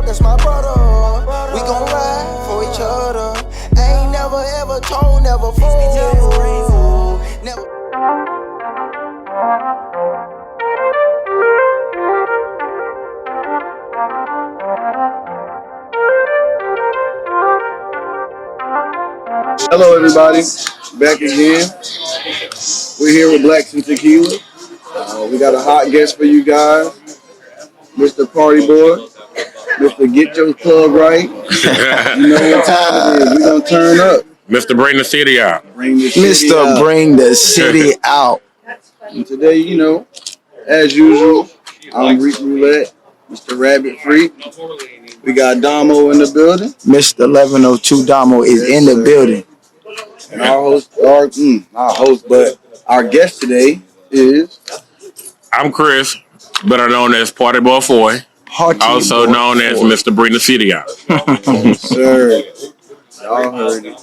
that's my brother. We gon' ride for each other. Ain't never ever told, never fooled. Never. Hello, everybody. Back again. We're here with Blacks and Tequila. We got a hot guest for you guys, Mr. Party Boy, Mr. Get Your Club Right. You know what time it is. We're going to turn up. Mr. Bring the City Out. Mr. Bring the City Out. And today, you know, as usual, I'm Reek Roulette, Mr. Rabbit Freak. We got Damo in the building. Mr. 1102 Damo is in the building. And our guest today is... I'm Chris, better known as Partyboy Floyd, also known as Mr. Bring the City Out. Yes, sir. Y'all heard it.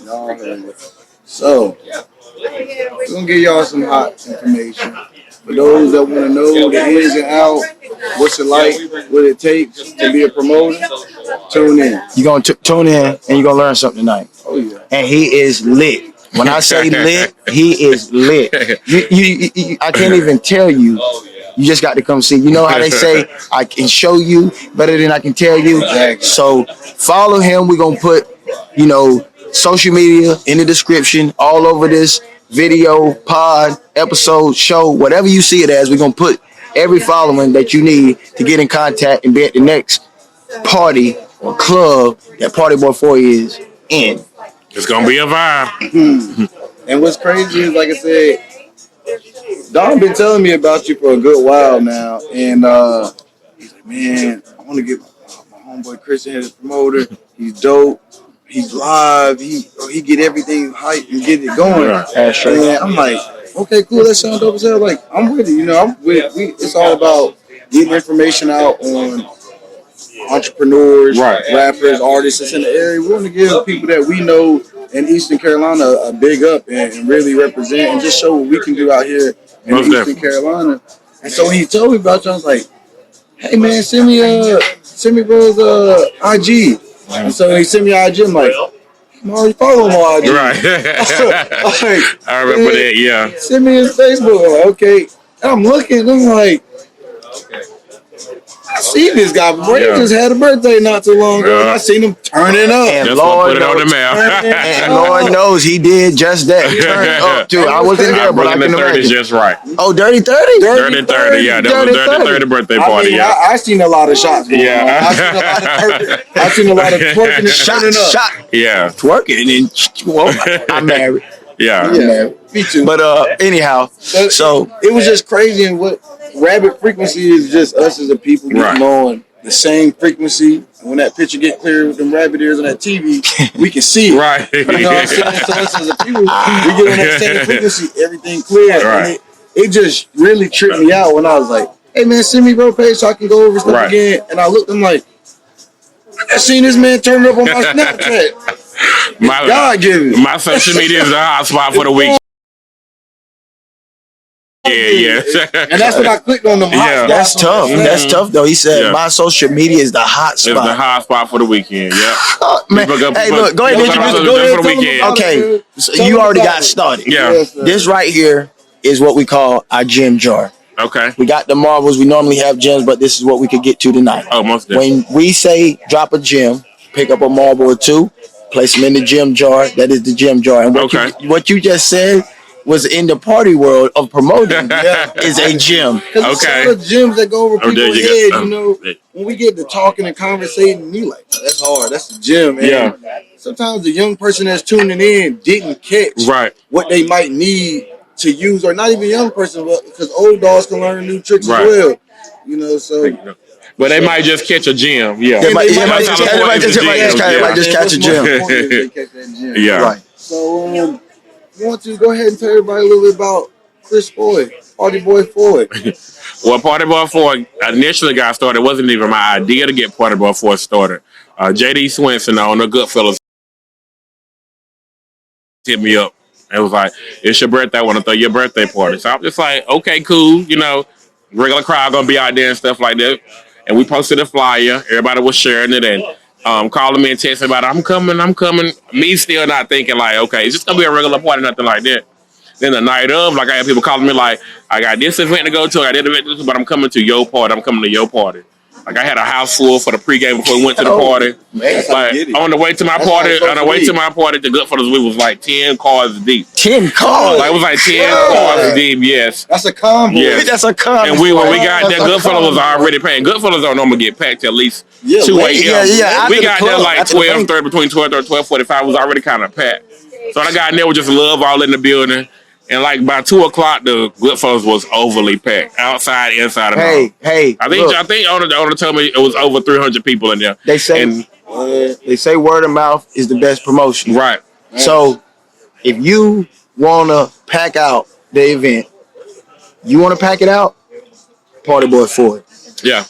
So, we're going to give y'all some hot information. For those that want to know the ins and outs, what's it like, what it takes to be a promoter, tune in. You're going to tune in and you're going to learn something tonight. Oh, yeah. And he is lit. When I say lit, he is lit. I can't even tell you. You just got to come see. You know how they say, I can show you better than I can tell you? Exactly. So follow him. We're going to put, social media in the description, all over this video, pod, episode, show, whatever you see it as. We're going to put every following that you need to get in contact and be at the next party or club that Partyboy 4 is in. It's going to be a vibe. And what's crazy is, like I said, Don been telling me about you for a good while now. And he's like, man, I want to get my homeboy Christian here as promoter. He's dope. He's live. He get everything hyped and get it going. That's right. And I'm like, okay, cool. That sounds dope as hell. Like, I'm with it. It's all about getting information out on entrepreneurs, rappers, artists that's in the area. We want to give people that we know in Eastern Carolina a big up and really represent and just show what we can do out here in Eastern Carolina. And so when he told me about you, I was like, hey man, send me bro's IG. And so he sent me IG. I'm like, I'm already following him on IG. Right. I remember that, yeah. Send me his Facebook. I'm like, okay. And I'm looking, I'm like, I seen this guy before. He just had a birthday not too long ago. I seen him turning up. And Just Lord put it on the map. And Lord knows he did just that. Turned up too. I wasn't there, but I can imagine. Is just right. Oh, Dirty 30? Dirty 30, yeah. That was Dirty 30 birthday party, I seen a lot of shots. Yeah. I seen a lot of twerking and turning up. Shot. Yeah. Twerking and I'm married. Yeah. Me too. But anyhow, so it was just crazy. And what Rabbit Frequency is just us as a people getting on the same frequency. And when that picture get clear with them rabbit ears on that TV, we can see it. Right. You know what I'm saying? So us as a people, we get on that same frequency, everything clear. Right. And it just really tripped me out when I was like, hey man, send me bro page so I can go over stuff again. And I looked, I'm like, I seen this man turn up on my Snapchat. God given. My social media is a hotspot for the week. Yeah. And that's what I clicked on the hotspot. That's tough. That's tough though. He said my social media is the hot spot. It's the hot spot for the weekend. Yeah. Man. Hey, look, go ahead. For the weekend. Okay, so you already got started. Yeah. This right here is what we call our gym jar. Okay. We got the marbles. We normally have gems, but this is what we could get to tonight. Oh, most definitely. When we say drop a gem, pick up a marble or two, place them in the gym jar. That is the gym jar. And what you just said was in the party world of promoting is a gym. Okay. There's gyms that go over people's head, when we get to talking and conversating, you like, that's hard. That's the gym. And sometimes the young person that's tuning in didn't catch what they might need to use, or not even a young person, but because old dogs can learn new tricks as well. So. But they might just catch a gym. Yeah. They might just catch a gym. Yeah. Right. So, you want to go ahead and tell everybody a little bit about Chris Floyd, Partyboy Floyd. Well, Partyboy 4 initially got started. It wasn't even my idea to get Partyboy 4 started. J.D. Swenson on the Goodfellas hit me up. It was like, it's your birthday. I want to throw your birthday party. So I'm just like, okay, cool. Regular crowd going to be out there and stuff like that. and we posted a flyer. Everybody was sharing it and calling me and texting about it. I'm coming. Me still not thinking like, okay, it's just gonna be a regular party, nothing like that. Then the night of, like I had people calling me like, I got this event to go to, I got that event to go to, but I'm coming to your party. I'm coming to your party. Like I had a house full for the pregame before we went to the party. Man, Like on the way to my party, the Goodfellas, we was like 10 cars deep. 10 cars. Like it was like 10 cars deep. Yes. That's a combo. Yes. That's a combo. And when we got there, Goodfellas was already paying. Goodfellas don't normally get packed till at least 2 a.m. We got there like 12:30, between 12:30 and 12:45. It was already kind of packed. So I got in there with just love all in the building. And like by 2 o'clock, the Goodfellas was overly packed, outside, inside, and out. Hey, I think owner told me it was over 300 people in there. They say word of mouth is the best promotion. Right. So if you wanna pack out the event, you wanna pack it out, Party Boy Floyd. Yeah.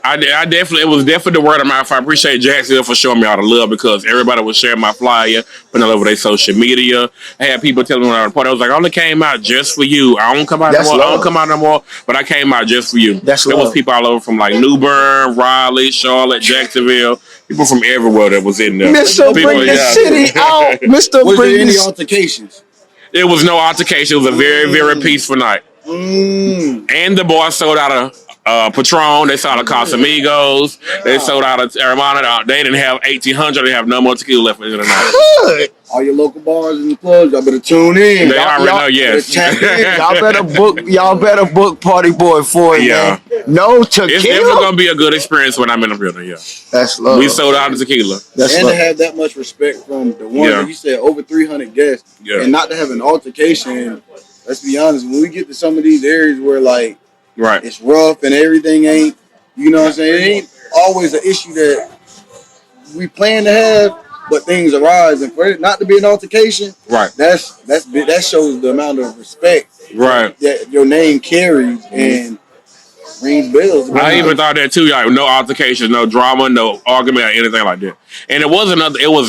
I definitely, it was definitely the word of mouth. I appreciate Jacksonville for showing me all the love because everybody was sharing my flyer, putting it over their social media. I had people telling me when I was party, I was like, I only came out just for you. I don't come out no more. I don't come out no more, but I came out just for you. There was people all over from like New Bern, Raleigh, Charlotte, Jacksonville, people from everywhere that was in there. Mr. Bring the city out. Mr. Was Bring there any altercations? There was no altercation. It was a very, very peaceful night. And the boys sold out of Patron, they sold out of Casamigos, they sold out of Hermana. They didn't have 1,800, they have no more tequila left in the night. Good. All your local bars and clubs, y'all better tune in. They already know, yes. Y'all better book Party Boy Floyd, man. No tequila. It's definitely gonna be a good experience when I'm in the building, yeah. That's love. We sold out of tequila. To have that much respect from the one that you said over 300 guests, and not to have an altercation. Let's be honest, when we get to some of these areas where like it's rough and everything ain't, you know what I'm saying? It ain't always an issue that we plan to have, but things arise, and for it not to be an altercation, that shows the amount of respect that your name carries and rings bells. I even thought that too, like no altercation, no drama, no argument or anything like that. And it was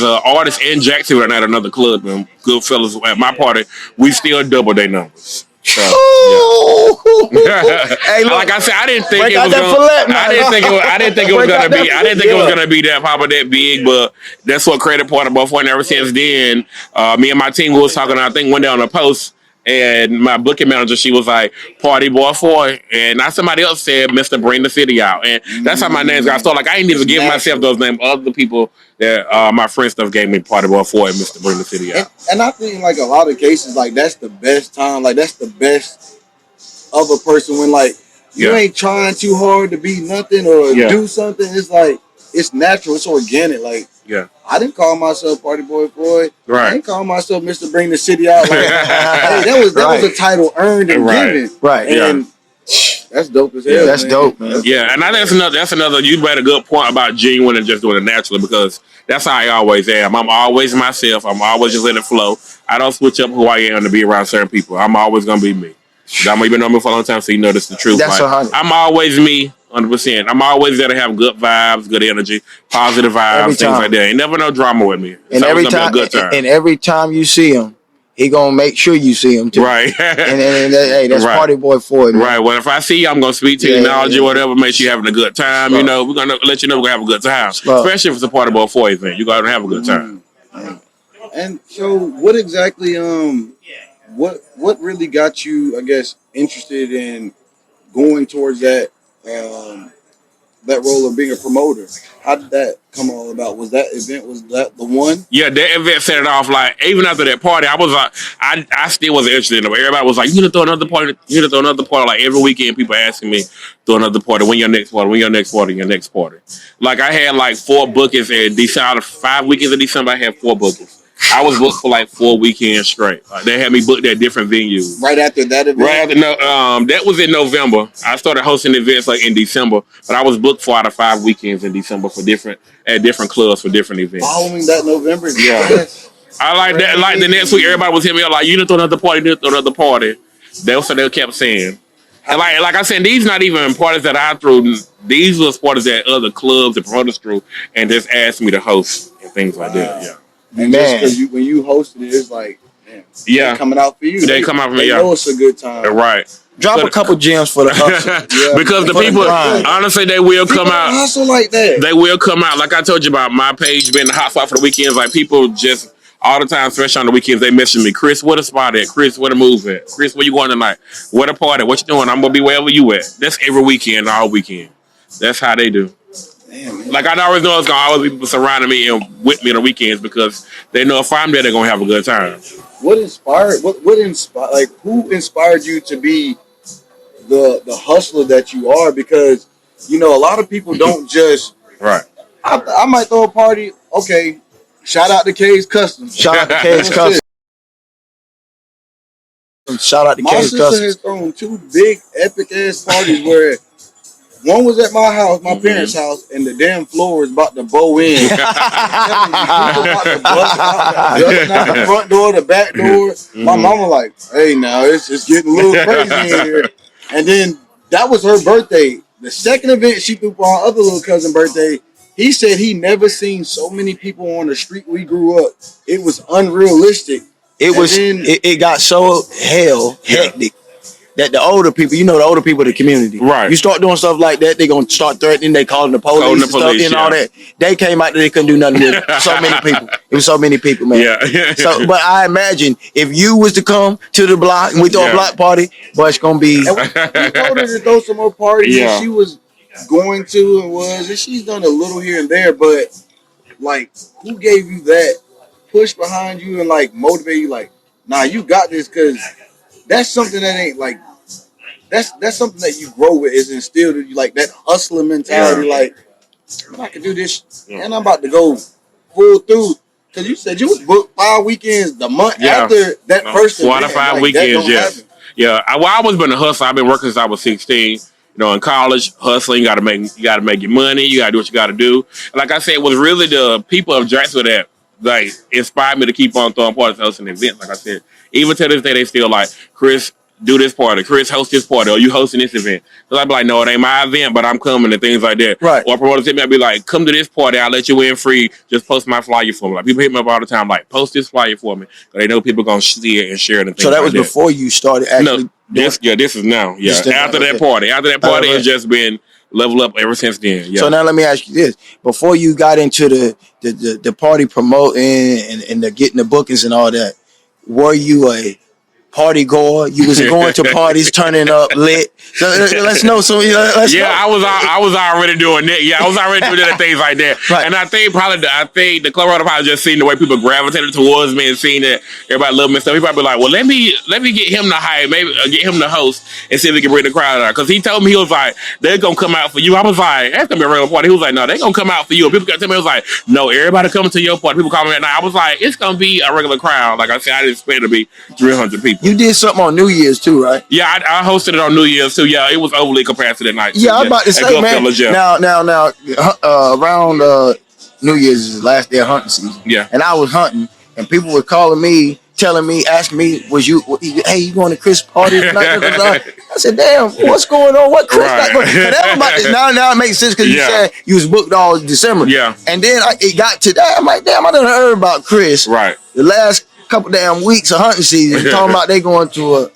an artist in Jacksonville at another club, man. Goodfellas at my party, we still double their numbers. So, hey, look, like I said, I didn't think it was gonna be that pop or that big, but that's what created Partyboy for. And ever since then, me and my team was talking. I think one day on a post, and my booking manager, she was like Party Boy 4, and not somebody else said Mr. Bring the City Out, and that's how my names got started. Like I ain't even give myself those names. Other people that my friend stuff gave me Party Boy 4 and Mr. Bring the City Out. And I think like a lot of cases, like that's the best time. Like that's the best of a person when like you ain't trying too hard to be nothing or do something. It's like it's natural. It's organic. Like I didn't call myself Party Boy Floyd. I didn't call myself Mr. Bring the City Out. Like, hey, that was a title earned and given. And that's dope as hell. That's dope, man. Yeah, and I think that's another. You made a good point about genuine and just doing it naturally because that's how I always am. I'm always myself. I'm always just letting it flow. I don't switch up who I am to be around certain people. I'm always gonna be me. You've been on me for a long time, so you know that's the truth. That's like, I'm always me. 100%. I'm always there to have good vibes, good energy, positive vibes, things like that. Ain't never no drama with me. And every time you see him, he gonna make sure you see him too. Right. and hey, that's Party Boy Floyd. Man. Right. Well, if I see you, I'm gonna speak to you, acknowledge you, whatever. Make sure you're having a good time. You know, we're gonna let you know we're gonna have a good time, especially if it's a Party Boy Floyd thing. You gotta have a good time. And so, what exactly? What really got you, I guess, interested in going towards that role of being a promoter? How did that come all about? Was that the one? Yeah, that event set it off. Like even after that party, I was like, I still wasn't interested in it. But everybody was like, you need to throw another party. You need to throw another party. Like every weekend, people asking me, throw another party. When your next party? When your next party? Your next party? Like I had like 4 bookings in December. Out of 5 weekends in December, I had 4 bookings. I was booked for like 4 weekends straight. They had me booked at different venues. Right after that event? Right after, that was in November. I started hosting events like in December, but I was booked for out of 5 weekends in December for different clubs for different events. Following that November? Yeah. I like that. Like the next week, everybody was hitting me up like, you need to throw another party, That's what they kept saying. And like I said, these not even parties that I threw. These was parties that other clubs and promoters threw and just asked me to host and things like that. Yeah. And just because when you hosted it, it's like, man, they're coming out for you. They come out for me. They know it's a good time. Right. Drop a couple gems for the hustle. Because the For the people, grind. honestly, they will come out. Hustle like that. They will come out. Like I told you about my page being the hotspot for the weekends. Like people just all the time, especially on the weekends, they message me, Chris, where the spot at? Chris, where the move at? Chris, where you going tonight? Where the party? What you doing? I'm gonna be wherever you at. That's every weekend, all weekend. That's how they do. Damn, like I always know it's gonna always be people surrounding me and with me on the weekends because they know if I'm there, they're gonna have a good time. What inspired? What inspired? Like, who inspired you to be the hustler that you are? Because a lot of people don't just. Right. I might throw a party. Okay, shout out to K's Customs. Shout out to K's Customs. Shout out to My K's sister Customs. has thrown 2 big epic ass parties where one was at my house, my parents' house, and the damn floor was about to bow in. About to bust out the front door, the back door. My mama like, hey, now it's getting a little crazy in here. And then that was her birthday. The second event she threw for our other little cousin birthday, he said he never seen so many people on the street we grew up. It was unrealistic. It got so hectic that the older people, the older people of the community, right? You start doing stuff like that, they're gonna start threatening. They calling the police and stuff and all that. They came out there, they couldn't do nothing with it. So many people. It was so many people, man. Yeah. So, but I imagine if you was to come to the block and we throw a block party, but it's gonna be. And we told her to throw some more parties, and she was going to and she's done a little here and there, but like, who gave you that push behind you and like motivate you? Like, nah, you got this, because that's something that ain't like. That's something that you grow with, is instilled in you, like that hustling mentality. Like, man, I can do this, and I'm about to go full through. Because you said you was booked 5 weekends the month after that first 4 to 5 weekends. Yeah. I always been a hustler. I've been working since I was 16. In college, hustling, you gotta make your money. You gotta do what you gotta do. And like I said, it was really the people of Jacksonville that like inspired me to keep on throwing parties, hosting events. Like I said, even to this day, they still like, Chris, do this party. Chris, host this party. Or you hosting this event. Because I'd be like, no, it ain't my event, but I'm coming, and things like that. Right. Or promoters hit me, I'd be like, come to this party. I'll let you in free. Just post my flyer for me. Like, people hit me up all the time, like, post this flyer for me. Because they know people going to see it and share it. And things So that like was before you started actually. No, this is now. Yeah. After that party, it's just been level up ever since then. Yeah. So now let me ask you this: before you got into the party promoting and the getting the bookings and all that, were you a party goer? You was going to parties, turning up lit. So let's know. So let's know. I was already doing that. Yeah, I was already doing that, things like that. Right. And I think the Colorado probably just seen the way people gravitated towards me and seeing that everybody loved me and stuff. He probably like, well, let me get him to hire, maybe get him to host and see if we can bring the crowd out. Because he told me, he was like, they're gonna come out for you. I was like, that's gonna be a regular party. He was like, no, they're gonna come out for you. And people got to me, he was like, no, everybody coming to your party. People call me at night. I was like, it's gonna be a regular crowd. Like I said, I didn't expect it to be 300 people. You did something on New Year's too, right? Yeah, I hosted it on New Year's too. Yeah, it was overly capacity that night. Yeah, I was about to say, man. Now, around New Year's is the last day of hunting season. Yeah, and I was hunting, and people were calling me, telling me, asking me, hey, you going to Chris' party tonight? I said, damn, what's going on? What Chris got going on? Now it makes sense, because you said you was booked all December. Yeah, and then it got to that. I'm like, damn, I done heard about Chris. Right. The last couple damn weeks of hunting season, talking about they going to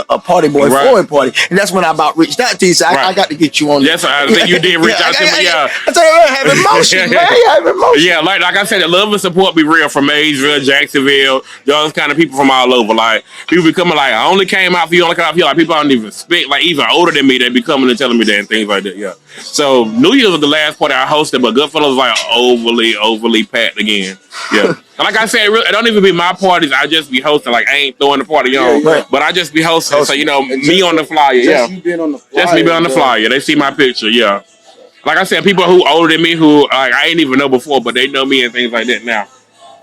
a party boy Floyd party, and that's when I about reached out to you. So I got to get you on. Yes, I think you did reach out to me. Yeah, I tell you, I have emotion, man. I have emotion. Yeah, like I said, the love and support be real from Maysville, Jacksonville, those kind of people from all over. Like people be coming like, I only came out for you, only came out for you. Like people don't even speak, like even older than me, they be coming and telling me that and things like that. Yeah. So New Year's was the last party I hosted, but Goodfellas was like overly packed again. Yeah. Like I said, it don't even be my parties. I just be hosting. Like I ain't throwing the party on, but I just be hosting. So me on the flyer. Just you being on the flyer. Just me being on the flyer. They see my picture. Yeah. Like I said, people who older than me who like I ain't even know before, but they know me and things like that now.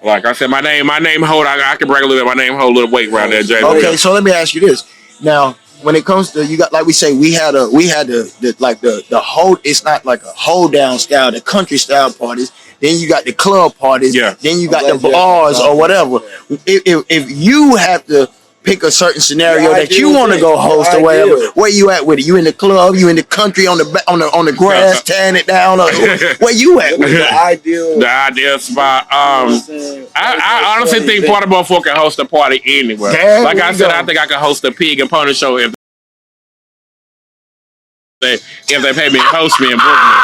Like I said, my name hold. I can brag a little bit. My name hold a little weight around there, Jay. Okay, so let me ask you this now. When it comes to, you got, like we say, we had the whole, it's not like a hold down style, the country style parties. Then you got the club parties. Yeah. Then you got the bars or whatever. If you have to pick a certain scenario that you want to go host or whatever, where you at with it? You in the club? You in the country on the grass, tearing it down? Or where you at with it? The ideal spot. I honestly think PARTYBOY can host a party anywhere. Like I said, I think I can host a pig and pony show if if they pay me and host me and book me.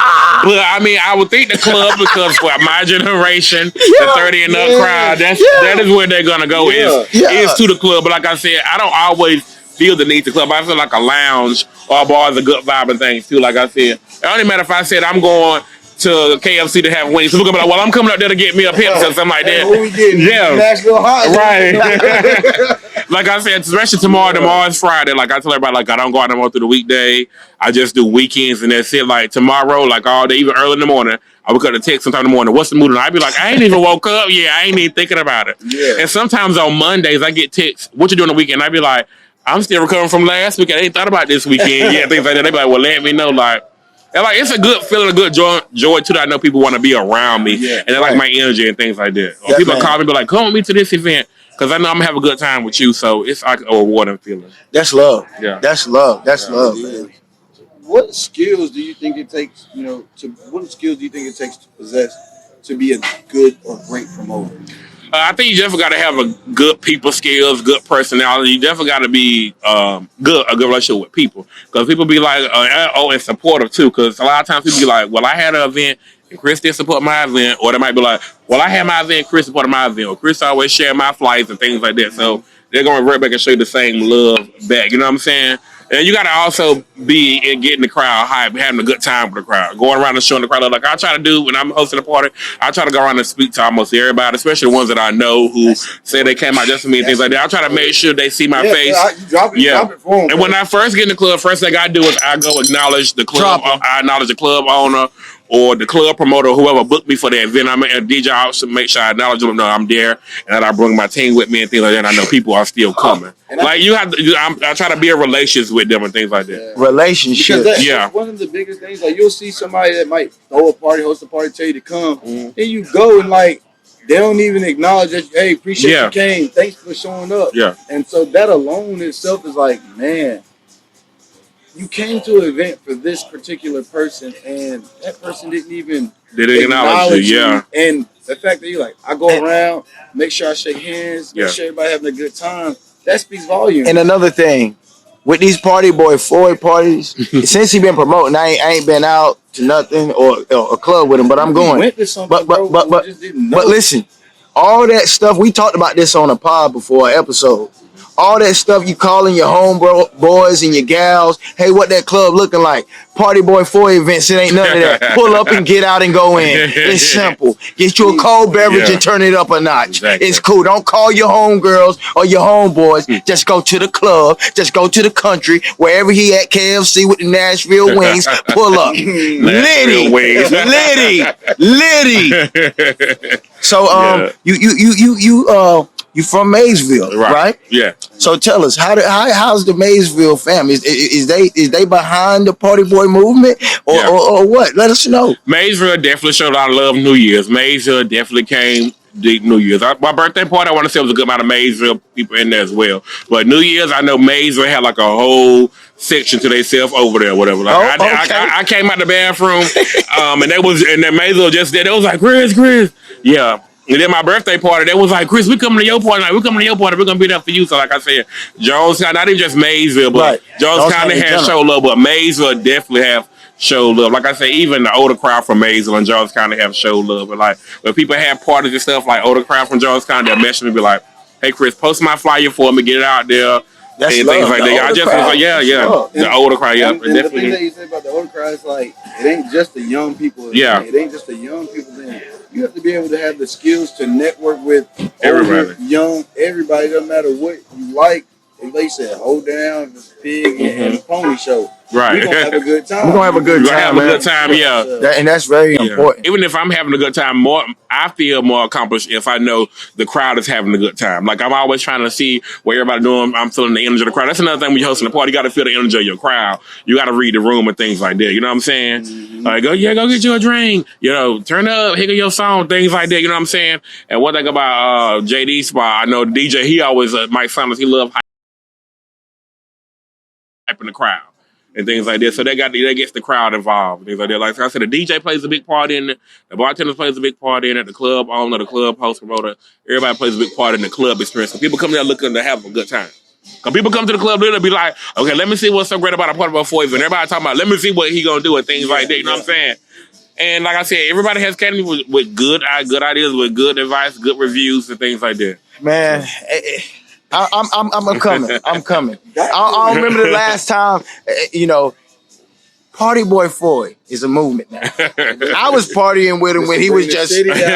But I mean, I would think the club because for my generation, the 30 and up crowd, that is where they're gonna go is to the club. But like I said, I don't always feel the need to club. I feel like a lounge or a bar is a good vibe and things too. Like I said, it only matter if I said I'm going to KFC to have wings. So we're gonna be like, well, I'm coming up there to get me a pizza or something like that. Who we getting? Yeah, Nashville Hot. right. Like I said, especially tomorrow is Friday. Like I tell everybody, like I don't go out no more through the weekday. I just do weekends and that's it. Like tomorrow, like all day, even early in the morning, I would cut a text sometime in the morning. What's the mood? And I'd be like, I ain't even woke up. Yeah, I ain't even thinking about it. Yeah. And sometimes on Mondays, I get texts. What you doing the weekend? I'd be like, I'm still recovering from last week. I ain't thought about this weekend. Yeah, things like that. They be like, well, let me know. Like, and like it's a good feeling, a good joy too. That I know people want to be around me, and they like my energy and things like that. Or people call me, be like, come with me to this event. Because I know I'm going to have a good time with you, so it's like a rewarding feeling. That's love. Yeah. That's love. That's love, man. What skills do you think it takes, what skills do you think it takes to possess to be a good or great promoter? I think you definitely got to have a good people skills, good personality. You definitely got to be a good relationship with people. Because people be like, and supportive too. Because a lot of times people be like, well, I had an event and Chris didn't support my event. Or they might be like, well, I had my event, Chris supported my event. Or Chris always shared my flights and things like that. So they're going to revert back and show you the same love back. You know what I'm saying? And you got to also be in getting the crowd hype, having a good time with the crowd. Going around and showing the crowd love. Like I try to do when I'm hosting a party, I try to go around and speak to almost everybody, especially the ones that I know who say they came out just for me and things like that. I try to make sure they see my face. Drop it for them, and when I first get in the club, first thing I do is I go acknowledge the club. I acknowledge the club owner or the club promoter, whoever booked me for the event. I'm a DJ. I also make sure I acknowledge them. No, I'm there, and I bring my team with me and things like that. And I know people are still coming. Like you have to, I try to build relationships with them and things like that. Relationships. That's one of the biggest things. Like you'll see somebody that might throw a party, host a party, tell you to come, and you go and like they don't even acknowledge that. Hey, appreciate you came. Thanks for showing up. Yeah. And so that alone itself is like, man, you came to an event for this particular person, and that person didn't even acknowledge you. Yeah. And the fact that you're like, I go around, make sure I shake hands, make sure everybody having a good time. That speaks volumes. And another thing, with these Party Boy Floyd parties, since he been promoting, I ain't been out to nothing or a club with him, but I'm going. Went to something, but listen, all that stuff we talked about this on a pod before, an episode. All that stuff you calling your home boys and your gals, hey, what that club looking like? Party Boy 4 events, it ain't none of that. Pull up and get out and go in. It's simple. Get you a cold beverage and turn it up a notch. Exactly. It's cool. Don't call your homegirls or your homeboys. Just go to the club. Just go to the country, wherever he at, KFC with the Nashville wings. Pull up. Liddy. So you from Maysville, right? Yeah. So tell us, how's the Maysville family? Is they behind the Party Boy movement or what? Let us know. Maysville definitely showed a lot of love New Year's. Maysville definitely came deep New Year's. My birthday party, I want to say, was a good amount of Maysville people in there as well. But New Year's, I know Maysville had like a whole section to themselves over there, whatever. Like I came out the bathroom, and then Maysville just did. It was like Chris, yeah. And then my birthday party, they was like, Chris, we coming to your party. Like, we coming to your party. We're going to be there for you. So like I said, Jones County, not even just Maysville, but Jones County has show love, but Maysville definitely have show love. Like I say, even the older crowd from Maysville and Jones County have show love. But like, when people have parties and stuff, like older crowd from Jones County, they'll message me and be like, hey, Chris, post my flyer for me, get it out there. That's and love. Things like that. I just was like, the older crowd, And the thing that you say about the older crowd is like, it ain't just the young people. It ain't just the young people thing. You have to be able to have the skills to network with everybody, young, everybody. Doesn't matter what you like. If they said, hold down, this pig and pony show. Right. We're going to have a good time. We're going to have a good time. A good time, and that's very important. Even if I'm having a good time, I feel more accomplished if I know the crowd is having a good time. Like, I'm always trying to see what everybody doing. I'm feeling the energy of the crowd. That's another thing when you're hosting a party. You got to feel the energy of your crowd. You got to read the room and things like that. You know what I'm saying? Mm-hmm. Like, go get you a drink. Turn up, hit your song, things like that. You know what I'm saying? And one thing about JD Spot, I know DJ, he always, Mike Summers, he love hyping the crowd and things like that. So that gets the crowd involved and things like that. Like I said, the DJ plays a big part in it. The bartender plays a big part in it. The club owner, the club host, promoter, everybody plays a big part in the club experience. So people come there looking to have a good time. Cause people come to the club, they'll be like, okay, let me see what's so great about a Party Boy Floyd. And everybody talking about, let me see what he gonna do and things like that. You know what I'm saying? And like I said, everybody has came to me with good ideas, with good advice, good reviews, and things like that. Man, I'm coming. I'm coming. I don't remember the last time, Party Boy Floyd is a movement now. I was partying with him when he was just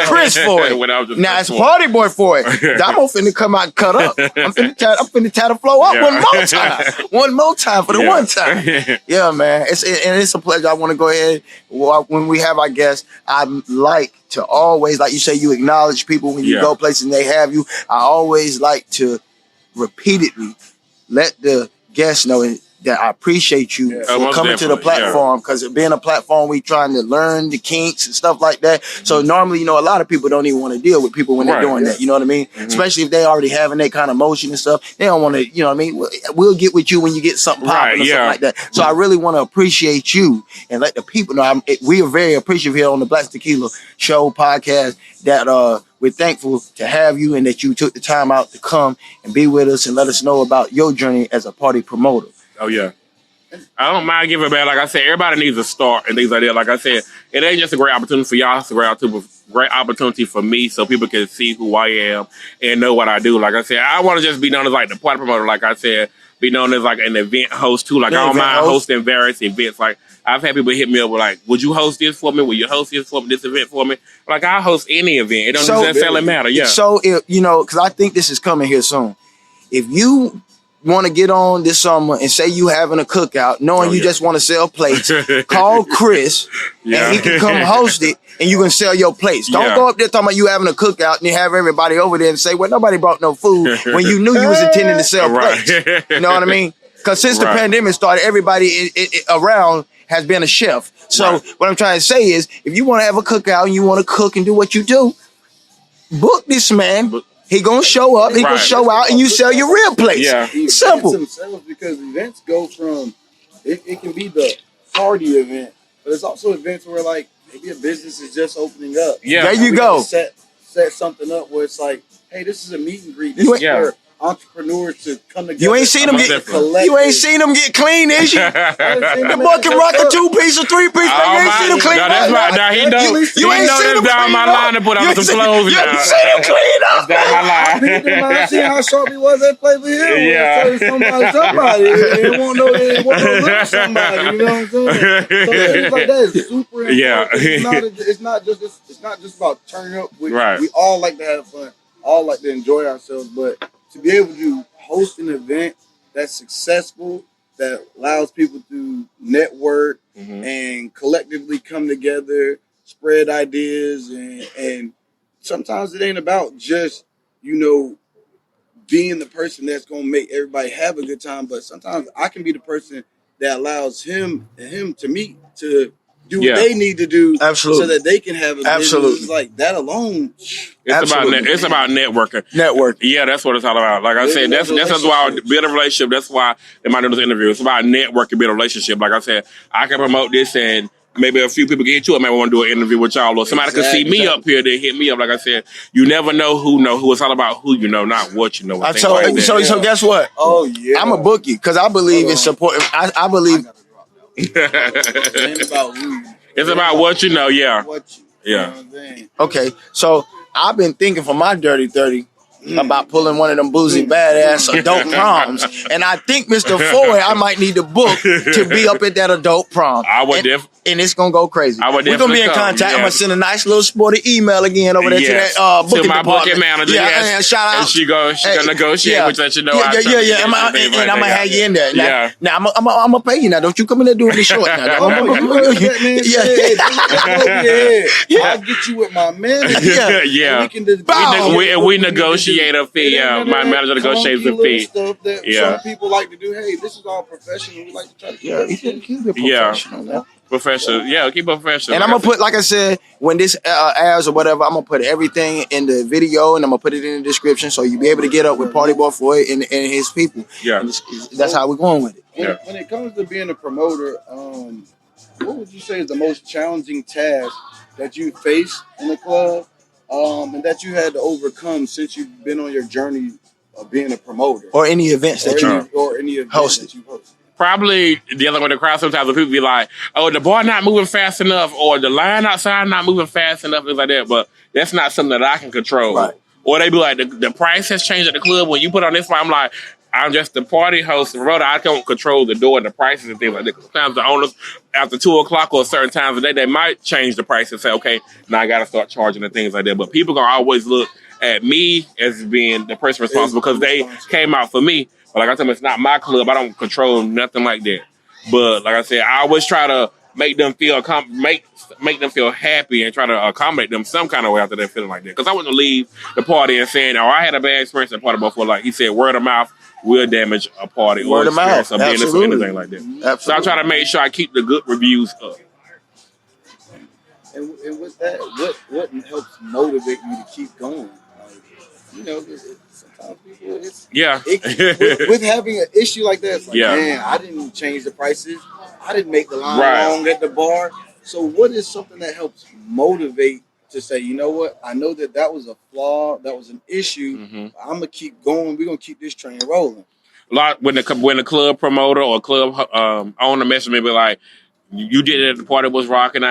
Chris Floyd. Now it's Party Boy Floyd. Damo finna come out and cut up. I'm finna tie the flow up one more time. One more time for the one time. Yeah, man. It's a pleasure. I want to go ahead. When we have our guests, I like to always, like you say, you acknowledge people when you go places and they have you. I always like to repeatedly let the guests know that I appreciate you for coming to the platform, because being a platform, we trying to learn the kinks and stuff like that. So normally, a lot of people don't even want to deal with people when they're doing that. You know what I mean? Especially if they already having that kind of motion and stuff. They don't want to, you know what I mean? We'll get with you when you get something popping or something like that. So I really want to appreciate you and let the people know. We are very appreciative here on the Black Tequila Show podcast that we're thankful to have you and that you took the time out to come and be with us and let us know about your journey as a party promoter. Oh, yeah. I don't mind giving back. Like I said, everybody needs a start and things like that. Like I said, it ain't just a great opportunity for y'all. It's a great opportunity for me so people can see who I am and know what I do. Like I said, I want to just be known as like the party promoter. Like I said, be known as like an event host too. Like I don't mind hosting various events. Like I've had people hit me up with like, would you host this for me? Will you host this for me? This event for me? Like I'll host any event. It don't necessarily matter. Yeah. So, because I think this is coming here soon. If you want to get on this summer and say you having a cookout, knowing you just want to sell plates, call Chris and he can come host it and you can sell your plates. Don't go up there talking about you having a cookout and you have everybody over there and say, well, nobody brought no food when you knew you was intending to sell plates. You know what I mean? Because since the pandemic started, everybody around has been a chef. So what I'm trying to say is, if you want to have a cookout and you want to cook and do what you do, book this man. He gonna show up, he gonna show out, and you sell your real plates. Yeah. Simple. Themselves, because events go from, it can be the party event, but it's also events where like maybe a business is just opening up. Yeah. There you go. Set something up where it's like, hey, this is a meet and greet. This is where entrepreneurs to come together. You ain't seen them get clean, is you? The boy can rock a 2-piece or 3-piece. You ain't seen them clean. No, that's right. Now he know. You ain't seen them down my line to put on some clothes. You ain't seen them clean up. Down my line. I see how sharp he was at Flavor Hill. Yeah. Somebody. They won't know little somebody. You know what I'm saying? So things like that is super important. Yeah. It's not just about turning up. We all like to have fun. All like to enjoy ourselves, but to be able to host an event that's successful, that allows people to network and collectively come together, spread ideas, and sometimes it ain't about just, being the person that's going to make everybody have a good time, but sometimes I can be the person that allows him to meet, to do what they need to do so that they can have a business. It's like that alone. It's about networking. Yeah, that's what it's all about. Like I said, that's why I build a relationship. That's why in my interview, it's about networking, build a relationship. Like I said, I can promote this and maybe a few people get to it. Maybe want to do an interview with y'all, or somebody could see me up here. They hit me up. Like I said, you never know who. It's all about who you know, not what you know. So guess what? Oh yeah, I'm a bookie because I believe in support. I believe. It's about who. It's about what you know. Yeah. Okay, so I've been thinking for my dirty 30 about pulling one of them boozy badass adult proms, and I think Mr. Floyd, I might need to book to be up at that adult prom. I would and it's gonna go crazy. We're gonna be in contact. Yeah. I'm gonna send a nice little sporty email again over there to that booking to my department. booking manager. And shout out. And she gonna negotiate, which let you know. And I'm gonna have you in there. Now I'm gonna pay you. Now don't you come in there doing this short. Now I'll get you with my manager. We negotiate a fee. My manager negotiates a fee. Stuff that some people like to do. Hey, this is all professional. We like to try to keep it professional. Professional. Yeah, keep it professional. And I'm gonna put, like I said, when this airs or whatever, I'm gonna put everything in the video and I'm gonna put it in the description so you'll be able to get up with Party Boy Floyd and his people. Yeah, that's how we're going with it. When it comes to being a promoter, what would you say is the most challenging task that you face in the club, and that you had to overcome since you've been on your journey being a promoter or any events that you or any event hosted? that you hosted? Probably dealing with the crowd sometimes when people be like, oh, the bar not moving fast enough or the line outside not moving fast enough, things like that. But that's not something that I can control. Right. Or they be like, the price has changed at the club. When you put on this one, I'm like, I'm just the party host and promoter. I don't control the door and the prices and things like that. Sometimes the owners, after 2 o'clock or certain times of the day, they might change the price and say, okay, now I got to start charging and things like that. But people going to always look at me as being the person responsible because they came out for me. But like I said, it's not my club. I don't control nothing like that. But like I said, I always try to make them feel make them feel happy and try to accommodate them some kind of way after they're feeling like that. Because I wouldn't leave the party and saying, "Oh, I had a bad experience at the party before." Like he said, word of mouth will damage a party Word or of mouth, experience or business or absolutely. anything like that. Absolutely. So I try to make sure I keep the good reviews up. And with that, what helps motivate you to keep going? Like, you know, sometimes people, with having an issue like that, it's like, man, I didn't change the prices. I didn't make the line long at the bar. So what is something that helps motivate to say, you know what? I know that was a flaw, that was an issue. Mm-hmm. I'm gonna keep going. We're gonna keep this train rolling. A lot when the club promoter or club owner messaged me, be like, you did it at the party was rocking.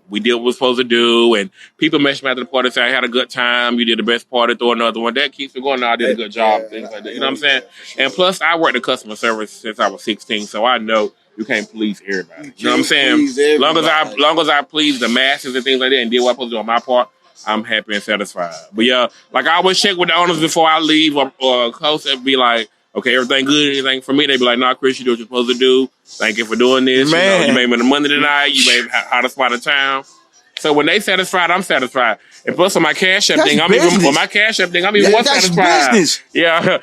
We did what we were supposed to do, and people messaged me after the party say I had a good time. You did the best party. Throw another one. That keeps me going. I did a good job. Things like that. You know what I'm saying? And plus, I worked in customer service since I was 16, so I know you can't please everybody. You know what I'm saying? Long as I please the masses and things like that, and did what I supposed to do on my part, I'm happy and satisfied. But yeah, like I always check with the owners before I leave or host and be like, okay, everything good, anything for me? They be like, nah, Chris, you do what you're supposed to do. Thank you for doing this. Man. You made me the money tonight. You made hottest spot in town. So when they satisfied, I'm satisfied. And plus on my cash app thing, I'm even more satisfied. Business. Yeah. Hey,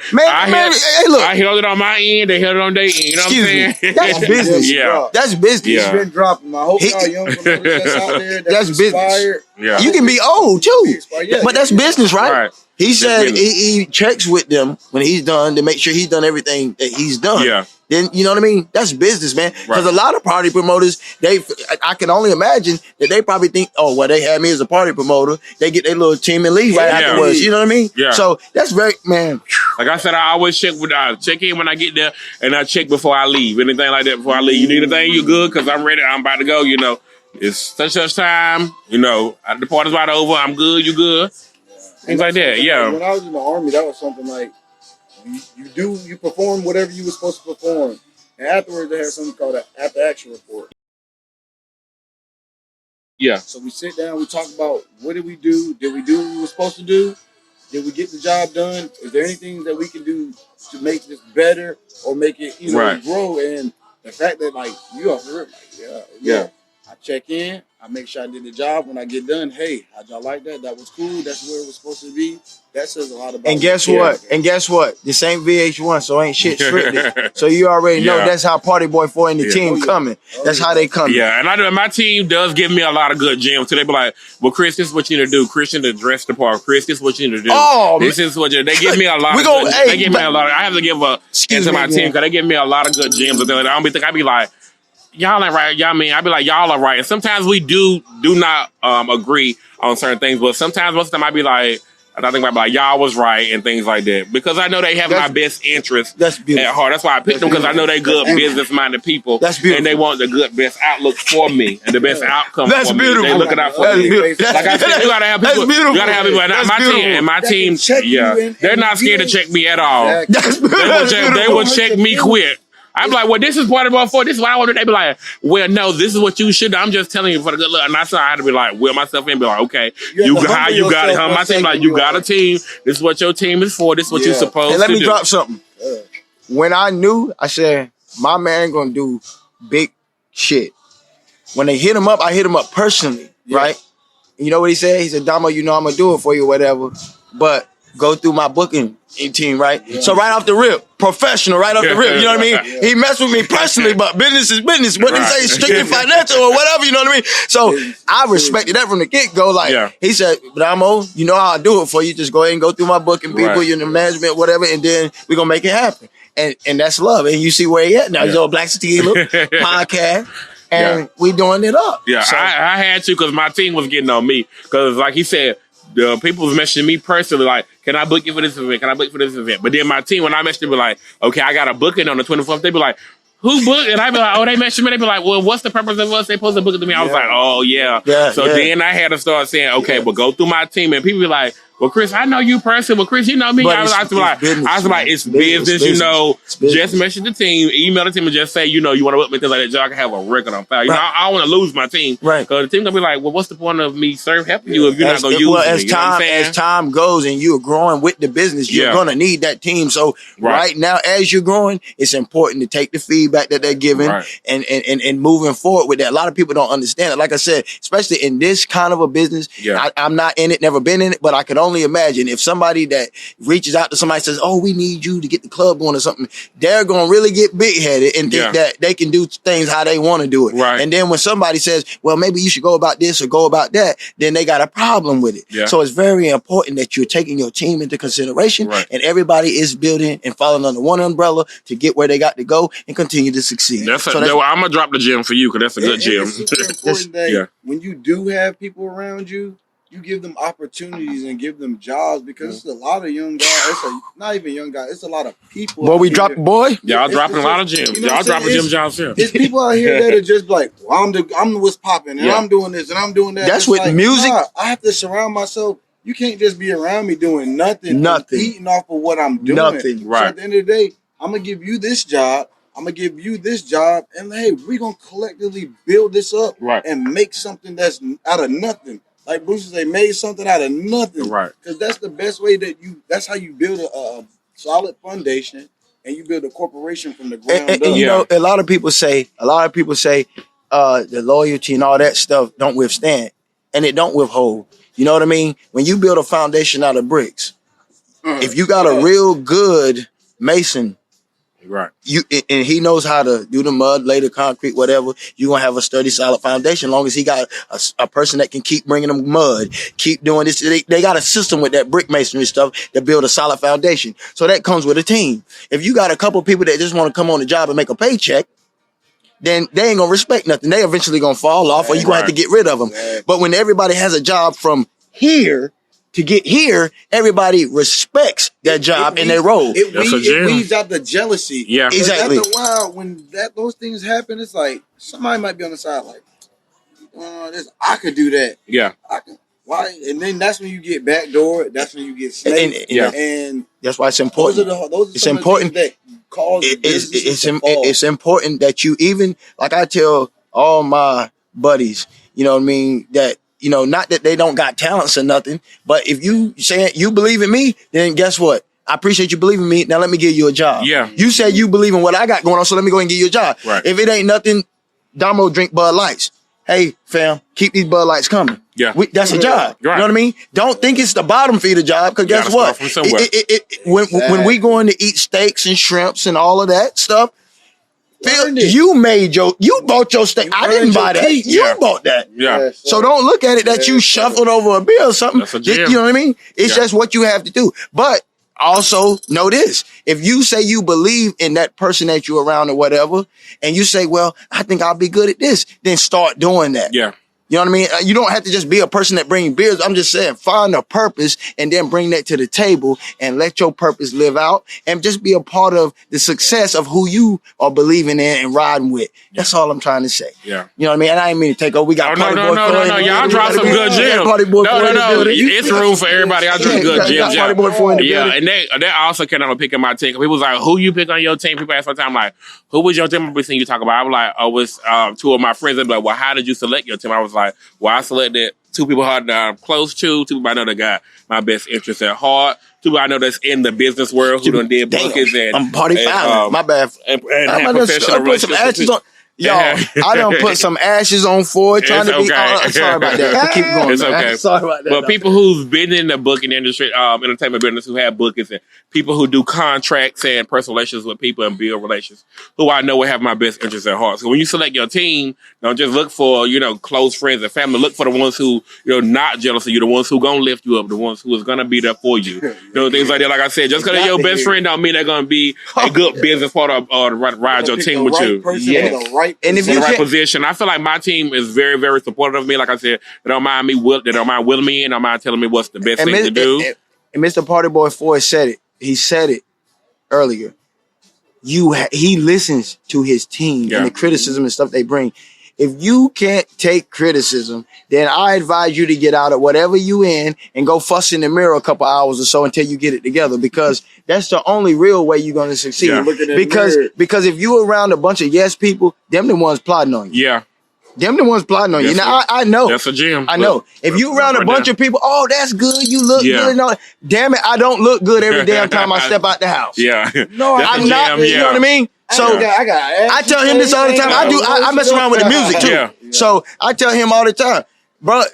look. I held it on my end, they held it on their end. You know what I'm saying? That's business. Yeah. That's business. He's been dropping. I hope y'all young promoters that's out there That's business. inspired. Yeah. You can be old too. But that's business, right? He said he checks with them when he's done to make sure he's done everything that he's done. Yeah. Then you know what I mean? That's business, man. Because a lot of party promoters, I can only imagine that they probably think, oh, well, they had me as a party promoter. They get their little team and leave right afterwards. You know what I mean? Yeah. So that's very, man. Like I said, I always check in when I get there, and I check before I leave. Anything like that before I leave. You need anything? You good? Because I'm ready. I'm about to go. You know, it's such time. You know, the party's about over. I'm good. You good? Things like that. Yeah. When I was in the Army, that was something like you perform whatever you were supposed to perform, and afterwards they had something called an after action report. Yeah. So we sit down, we talk about what did we do? Did we do what we were supposed to do? Did we get the job done? Is there anything that we can do to make this better or make it grow? And the fact that like you are like, I check in, I make sure I did the job. When I get done, hey, how'd y'all like that? That was cool. That's where it was supposed to be. That says a lot about. And guess what? And guess what? This ain't VH1, so ain't shit scripted. So you already know that's how Party Boy 4 and the team coming. That's how they coming. Yeah, and I do. My team does give me a lot of good gems. So they be like, "Well, Chris, this is what you need to do. Chris, you need to dress the part. Chris, this is what you need to do. Oh, this is what you." They give me a lot. They give me a lot. I have to give to my team because they give me a lot of good gems. And I don't be think I be like, y'all ain't right. Y'all mean I be like, y'all are right. And sometimes we do not agree on certain things, but sometimes most of the time I be like, I think about like y'all was right and things like that because I know they have my best interest at heart. That's why I picked them because I know they good business minded people. That's beautiful. And they want the good best outlook for me and the best outcome That's for beautiful. me. They looking out for me. Like I said, you gotta have people. You gotta have people. And my team, they're not scared to check me at all. They will check me quick. I'm like, well, this is Party Boy 4. This is what I want to do. They be like, well, no, this is what you should do. I'm just telling you for the good luck. And I had to be like, will myself in and be like, okay, you got it. My team like, you got a team. This is what your team is for. This is what you're supposed to do. And let me drop something. When I knew, I said, my man gonna do big shit. When they hit him up, I hit him up personally, right? You know what he said? He said, Damo, you know I'm gonna do it for you, whatever. But go through my booking team, right? Yeah. So right off the rip, professional, right off the rip, you know what I mean? He messed with me personally, but business is business. What they say, strictly financial or whatever, you know what I mean? So I respected that from the get-go. Like, he said, Damo, you know how I do it for you. Just go ahead and go through my booking people, you know, management, whatever, and then we're gonna make it happen. And that's love. And you see where he at now. He's on Black Tequila podcast. And we doing it up. Yeah, so, I had to because my team was getting on me. Because like he said, the people was messaging me personally like, can I book you for this event? Can I book you for this event? But then my team, when I messaged them, be like, okay, I got a booking on the 24th. They be like, who booked? And I be like, oh, they messaged me. They be like, well, what's the purpose of us? They supposed to book it to me. I was like, oh yeah. So then I had to start saying, okay, but go through my team, and people be like, well, Chris, I know you personally. Well, Chris, you know me. I was like, it's business, you know. Just message the team, email the team, and just say, you know, you want to book me, things like that. So I can have a record on file. You know, I don't want to lose my team, right? Because the team gonna be like, well, what's the point of me helping you if you're not gonna use me? As time goes and you're growing with the business, you're gonna need that team. So right now, as you're growing, it's important to take the feedback that they're giving and moving forward with that. A lot of people don't understand it. Like I said, especially in this kind of a business, I'm not in it, never been in it, but I could only imagine if somebody that reaches out to somebody says, oh, we need you to get the club going or something, they're going to really get big-headed and think that they can do things how they want to do it. Right. And then when somebody says, well, maybe you should go about this or go about that, then they got a problem with it. Yeah. So it's very important that you're taking your team into consideration and everybody is building and following under one umbrella to get where they got to go and continue to succeed. I'm going to drop the gym for you because that's a good gym. It's super important that when you do have people around you, you give them opportunities and give them jobs because it's a lot of young guys. Not even young guys. It's a lot of people. Boy, we dropping, boy. Y'all dropping a lot of gyms. Y'all dropping gym jobs here. There's people out here that are just like, well, I'm what's popping and I'm doing this and I'm doing that. That's with music. Nah, I have to surround myself. You can't just be around me doing nothing. Eating off of what I'm doing. Nothing. Right. So at the end of the day, I'm going to give you this job. I'm going to give you this job. And hey, we're going to collectively build this up and make something that's out of nothing. Like Bruce said, they made something out of nothing. Right. Because that's the best way that's how you build a solid foundation and you build a corporation from the ground up. And you know, a lot of people say the loyalty and all that stuff don't withstand. And it don't withhold. You know what I mean? When you build a foundation out of bricks, if you got a real good mason, and he knows how to do the mud, lay the concrete, whatever, you're going to have a sturdy, solid foundation. As long as he got a person that can keep bringing them mud, keep doing this. They got a system with that brick masonry stuff to build a solid foundation. So that comes with a team. If you got a couple people that just want to come on the job and make a paycheck, then they ain't going to respect nothing. They eventually going to fall off or you're going to have to get rid of them. But when everybody has a job from here to get here, everybody respects their job and their role. It weeds out the jealousy. Yeah, exactly. After a while, when those things happen, it's like somebody might be on the side like, I could do that. Yeah. Why? And then that's when you get backdoored. That's when you get snaked. And that's why it's important. It's important that cause it's important that you, even like I tell all my buddies, you know what I mean, that you know, not that they don't got talents or nothing, but if you saying you believe in me, then guess what? I appreciate you believing in me. Now let me give you a job. Yeah. You said you believe in what I got going on, so let me go and give you a job. Right. If it ain't nothing, Damo drink Bud Lights. Hey, fam, keep these Bud Lights coming. Yeah. That's a job. Right. You know what I mean? Don't think it's the bottom feeder job, because guess what? When we going to eat steaks and shrimps and all of that stuff, Phil, you bought your steak. I didn't buy that. You bought that. Yeah. So don't look at it that you shuffled over a bill or something. You know what I mean? It's just what you have to do. But also know this. If you say you believe in that person that you're around or whatever, and you say, well, I think I'll be good at this, then start doing that. Yeah. You know what I mean? You don't have to just be a person that brings beers. I'm just saying, find a purpose and then bring that to the table and let your purpose live out and just be a part of the success of who you are believing in and riding with. That's all I'm trying to say. Yeah. You know what I mean? And I ain't mean to take over. We got Party Boy. No. Y'all drop some good gems. No. It's room for everybody. I drop good gems. Party Boy for in the building. And that also kind of picking my team. People was like, who you pick on your team? People ask my time, like, who was your team? Every thing you talk about. I was like, oh, it's two of my friends. They'd be like, well, how did you select your team? I was like, well, I selected two people that I'm close to, two people I know that got my best interest at heart, two people I know that's in the business world who done did bookings and I'm party foul. My bad. And have professional relationships. Y'all, I done put some ashes on Floyd trying to be. Sorry about that. Keep going. It's okay. Sorry about that. But people who's been in the booking industry, entertainment business, who have bookings, and people who do contracts and personal relations with people and build relations, who I know will have my best interests at heart. So when you select your team, don't just look for close friends and family. Look for the ones who not jealous of you, the ones who gonna lift you up, the ones who is gonna be there for you. Things like that. Like I said, just because they're your best friend don't mean they're gonna be a good business partner or ride your team with you. and if in you the right can't, position. I feel like my team is very, very supportive of me. Like I said, they don't mind willing me, and don't mind telling me what's the best thing to do. And Mr. Party Boy Floyd said it. He said it earlier. He listens to his team and the criticism and stuff they bring. If you can't take criticism, then I advise you to get out of whatever you in and go fuss in the mirror a couple hours or so until you get it together, because that's the only real way you're going to succeed. Yeah. Because if you around a bunch of yes people, them the ones plotting on you. Yeah. Them the ones plotting on you. Now, I know. That's a gym. I know. If you around a bunch of people, oh, that's good. You look good. And all. Damn it, I don't look good every damn time I step out the house. Yeah. No, I'm not. You know what I mean? So I tell him this all the time. I mess around with the music too. Yeah. So I tell him all the time, bro,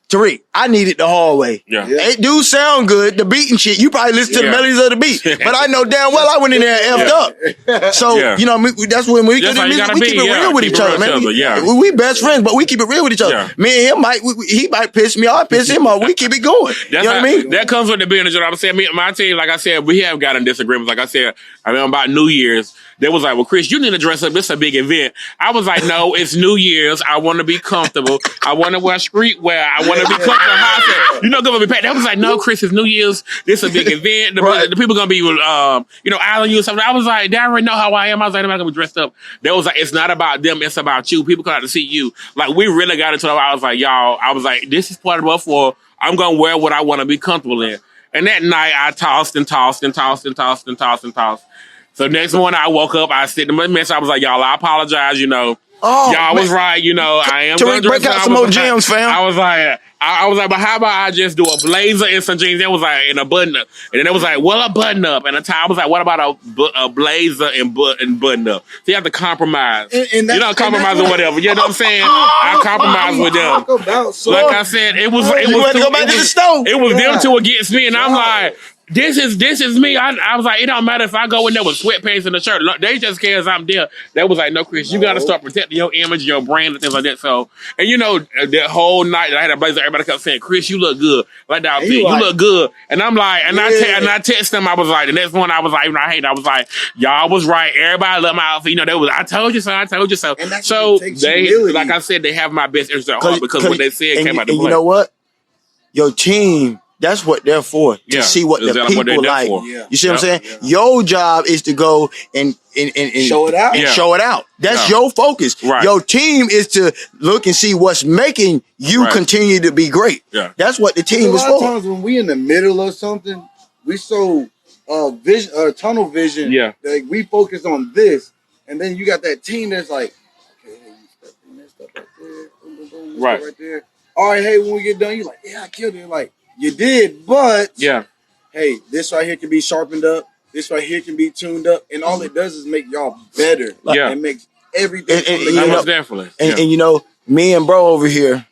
Tariq, I need it the hard way. Yeah. It do sound good, the beat and shit. You probably listen to the melodies of the beat. But I know damn well I went in there and effed up. So, you know, that's when we do the music, we keep it real with each other, man. We best friends, but we keep it real with each other. Me and him he might piss me off, piss him off. We keep it going. You know what I mean? That comes with the being a job. I'm saying, my team, like I said, we have gotten disagreements. Like I said, I remember about New Year's, they was like, well, Chris, you need to dress up. This is a big event. I was like, no, it's New Year's. I want to be comfortable. I want to wear streetwear. I want to be comfortable. You know, going to be packed. That was like, no, Chris, it's New Year's. This is a big event. The people going to be, eyeing you or something. I was like, they already know how I am. I was like, I'm not going to be dressed up. They was like, it's not about them. It's about you. People come out to see you. Like, we really got into it. I was like, y'all, this is part of what for. I'm going to wear what I want to be comfortable in. And that night, I tossed and tossed and tossed and tossed and tossed and tossed. So next morning I woke up, I sent them a message. I was like, y'all, I apologize, y'all was right, I am going to break out some more gems, fam. I was like, but how about I just do a blazer and some jeans? That was like, and a button up. And then it was like, well, a button up and a tie. I was like, what about a blazer and button up? So you have to compromise. And compromise or whatever. You know what I'm saying? I compromise with them. Like I said, it was them two against me, and I'm like, This is me. I was like, it don't matter if I go in there with sweatpants and a shirt. They just care as I'm there. They was like, no, Chris, you got to start protecting your image, your brand, and things like that. So, and that whole night that I had a blazer, everybody kept saying, Chris, you look good. Like that, you look good. And I'm like, I text them. I was like, the next one, I was like, I was like, y'all was right. Everybody loved my outfit. I told you so. I told you so. So they, like I said, they have my best interest at heart because what they said came out to play. You know what? Your team. That's what they're for, to see what the people like. Yeah. You see what I'm saying? Yeah. Your job is to go and show it out. Show it out. That's your focus. Right. Your team is to look and see what's making you continue to be great. Yeah. That's what the team is for. A lot of times when we in the middle of something, we so tunnel vision. Yeah. Like we focus on this, and then you got that team that's like, okay, you step in this stuff right there, boom, boom, boom, right there. All right, hey, when we get done, you're like, yeah, I killed it. Like, you did, but hey, this right here can be sharpened up. This right here can be tuned up, and all it does is make y'all better. It makes everything. And me and bro over here,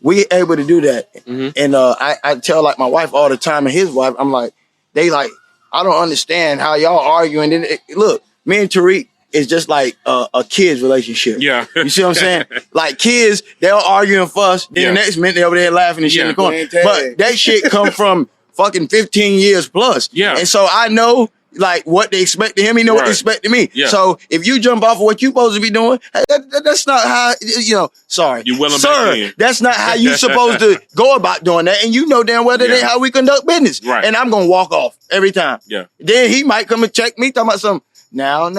we able to do that. Mm-hmm. And I tell like my wife all the time, and his wife, I'm like, they like, I don't understand how y'all arguing. And look, me and Tariq is just like a kid's relationship. Yeah. You see what I'm saying? Like kids, they'll argue and fuss. Then the next minute they over there laughing and shit in the corner. But that shit come from fucking 15 years plus. Yeah. And so I know like what they expect of him. He know what they expect of me. Yeah. So if you jump off of what you supposed to be doing, that's not how, sorry. You will sir, that's not how you supposed to go about doing that. And you know damn well that ain't how we conduct business. Right. And I'm going to walk off every time. Yeah. Then he might come and check me talking about something. Now,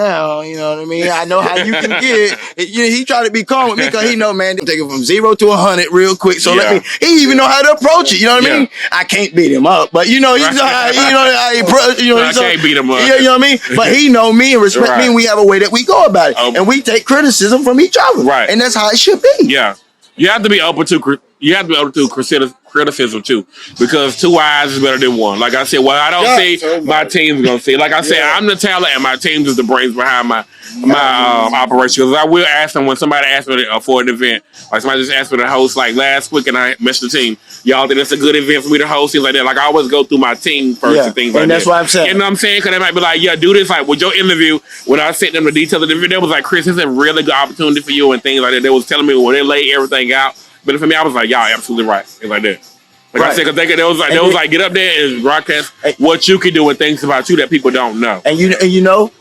you know what I mean? I know how you can get it. He try to be calm with me because he know, man, take it from 0 to 100 real quick. So he even know how to approach it. You know what I mean? I can't beat him up, but he know how he approach. I can't beat him up. You know what I mean? But he know me and respect me, and we have a way that we go about it, and we take criticism from each other. Right, and that's how it should be. Yeah, you have to be open to. You have to be able to criticism too, because 2 eyes is better than 1. Like I said, I don't see, my team's gonna see. Like I said, I'm the talent, and my team is the brains behind my operation. Because I will ask them when somebody asks me for an event, like somebody just asked me to host like last week, and I messaged the team. Y'all think it's a good event for me to host, things like that. Like I always go through my team first and things like that. And that's what I'm saying. You know what I'm saying? Because they might be like, yeah, do this. Like with your interview, when I sent them the details of the video, they was like, Chris, this is a really good opportunity for you and things like that. They was telling me when they laid everything out. But for me, I was like, y'all absolutely right. It's like that. Like I said, because they was like, get up there and broadcast what you can do and things about you that people don't know. And you know,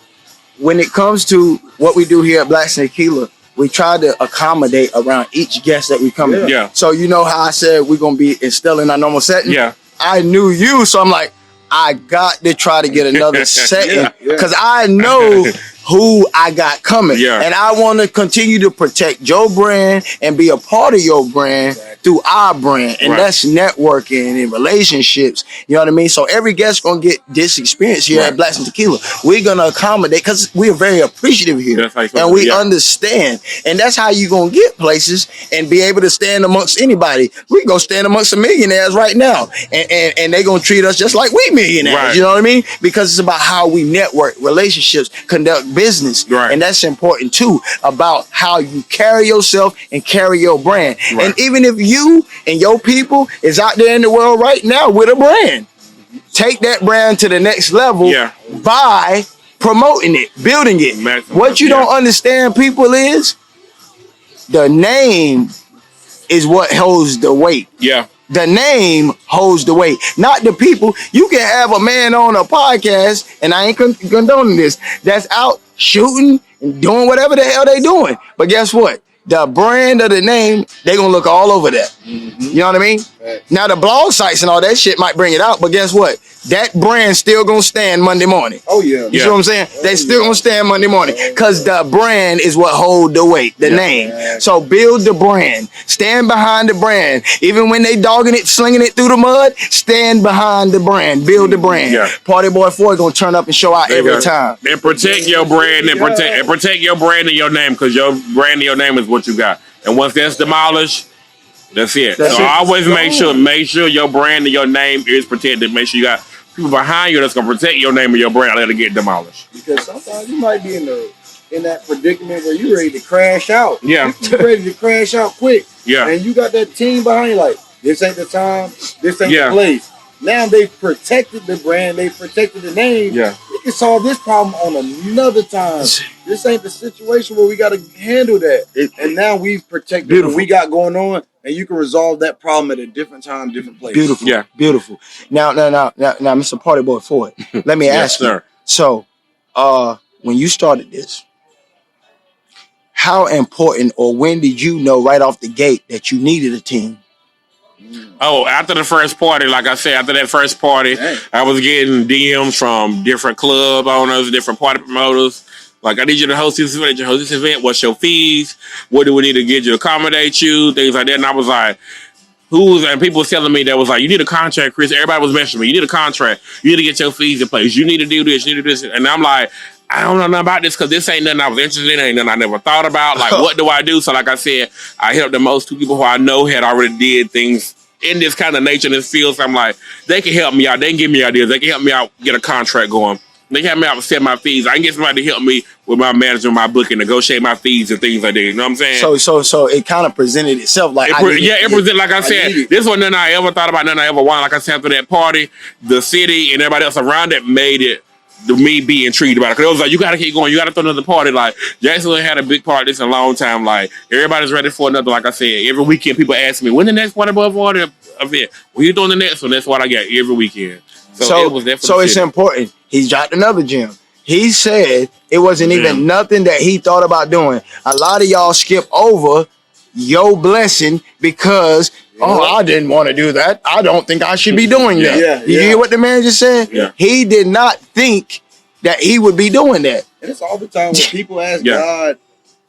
when it comes to what we do here at Blacks and Tequila, we try to accommodate around each guest that we come in. Yeah. So you know how I said we're gonna be instilling our normal setting? Yeah. I knew you, so I'm like, I got to try to get another setting because I know who I got coming. Yeah. And I want to continue to protect your brand and be a part of your brand through our brand. And that's networking and relationships. You know what I mean? So every guest going to get this experience here at Blacks and Tequila. We're going to accommodate because we're very appreciative here. And we understand. And that's how you're going to get places and be able to stand amongst anybody. We go stand amongst some millionaires right now. And they're going to treat us just like we millionaires. Right. You know what I mean? Because it's about how we network, relationships, conduct business. Right. And that's important too, about how you carry yourself and carry your brand. Right. And even if you and your people is out there in the world right now with a brand, take that brand to the next level by promoting it, building it. What you don't understand, people, is the name is what holds the weight. Yeah. The name holds the weight, not the people. You can have a man on a podcast, and I ain't condoning this, that's out shooting and doing whatever the hell they doing. But guess what? The brand of the name, they gonna look all over that. You know what I mean? Now the blog sites and all that shit might bring it out, but guess what? That brand still gonna stand Monday morning. Oh yeah. You see what I'm saying? They still gonna stand Monday morning because the brand is what hold the weight, the name. So build the brand, stand behind the brand. Even when they dogging it, slinging it through the mud, stand behind the brand, build the brand. Party Boy 4 gonna turn up and show out every time. And protect your brand and protect your brand and your name, because your brand and your name is what you got. And once that's demolished, that's it. So always make sure your brand and your name is protected. Make sure you got people behind you that's gonna protect your name and your brand. Let it get demolished. Because sometimes you might be in that predicament where you're ready to crash out. Yeah. You're ready to crash out quick. Yeah. And you got that team behind you like, this ain't the time, this ain't the place. Now they've protected the brand, they've protected the name. Yeah. We can solve this problem on another time. This ain't the situation where we got to handle that. And now we've protected what we got going on, and you can resolve that problem at a different time, different place. Beautiful. Yeah. Beautiful. Now, Mr. Party Boy Floyd, let me ask you. So, when you started this, how important or when did you know right off the gate that you needed a team? Oh, after the first party, like I said, after that first party, I was getting DMs from different club owners, different party promoters. Like, I need you to host this event. What's your fees? What do we need to get you to accommodate you? Things like that. And I was like, and people was telling me that was like, you need a contract, Chris. Everybody was mentioning me. You need a contract. You need to get your fees in place. You need to do this. You need to do this. And I'm like, I don't know nothing about this because this ain't nothing I was interested in. Ain't nothing I never thought about. Like, what do I do? So, like I said, I hit up the most two people who I know had already did things in this kind of nature, in this field. So I'm like, they can help me out. They can give me ideas. They can help me out get a contract going. They can help me out set my fees. I can get somebody to help me with my manager, my booking, negotiate my fees and things like that. You know what I'm saying? So it kind of presented itself like it presented, like I said, this was nothing I ever thought about, nothing I ever wanted. Like I said, after that party, the city and everybody else around it made it me be intrigued about it. Because it was like, you got to keep going. You got to throw another party. Like, Jacksonville had a big party this in a long time. Like, everybody's ready for another. Like I said, every weekend people ask me, when the next Party Boy party event? When you doing the next one? That's what I got every weekend. So it was definitely so it's important. He dropped another gem. He said it wasn't even nothing that he thought about doing. A lot of y'all skip over your blessing because, I didn't want to do that. I don't think I should be doing that. You hear what the man just said? Yeah. He did not think that he would be doing that. And it's all the time when people ask God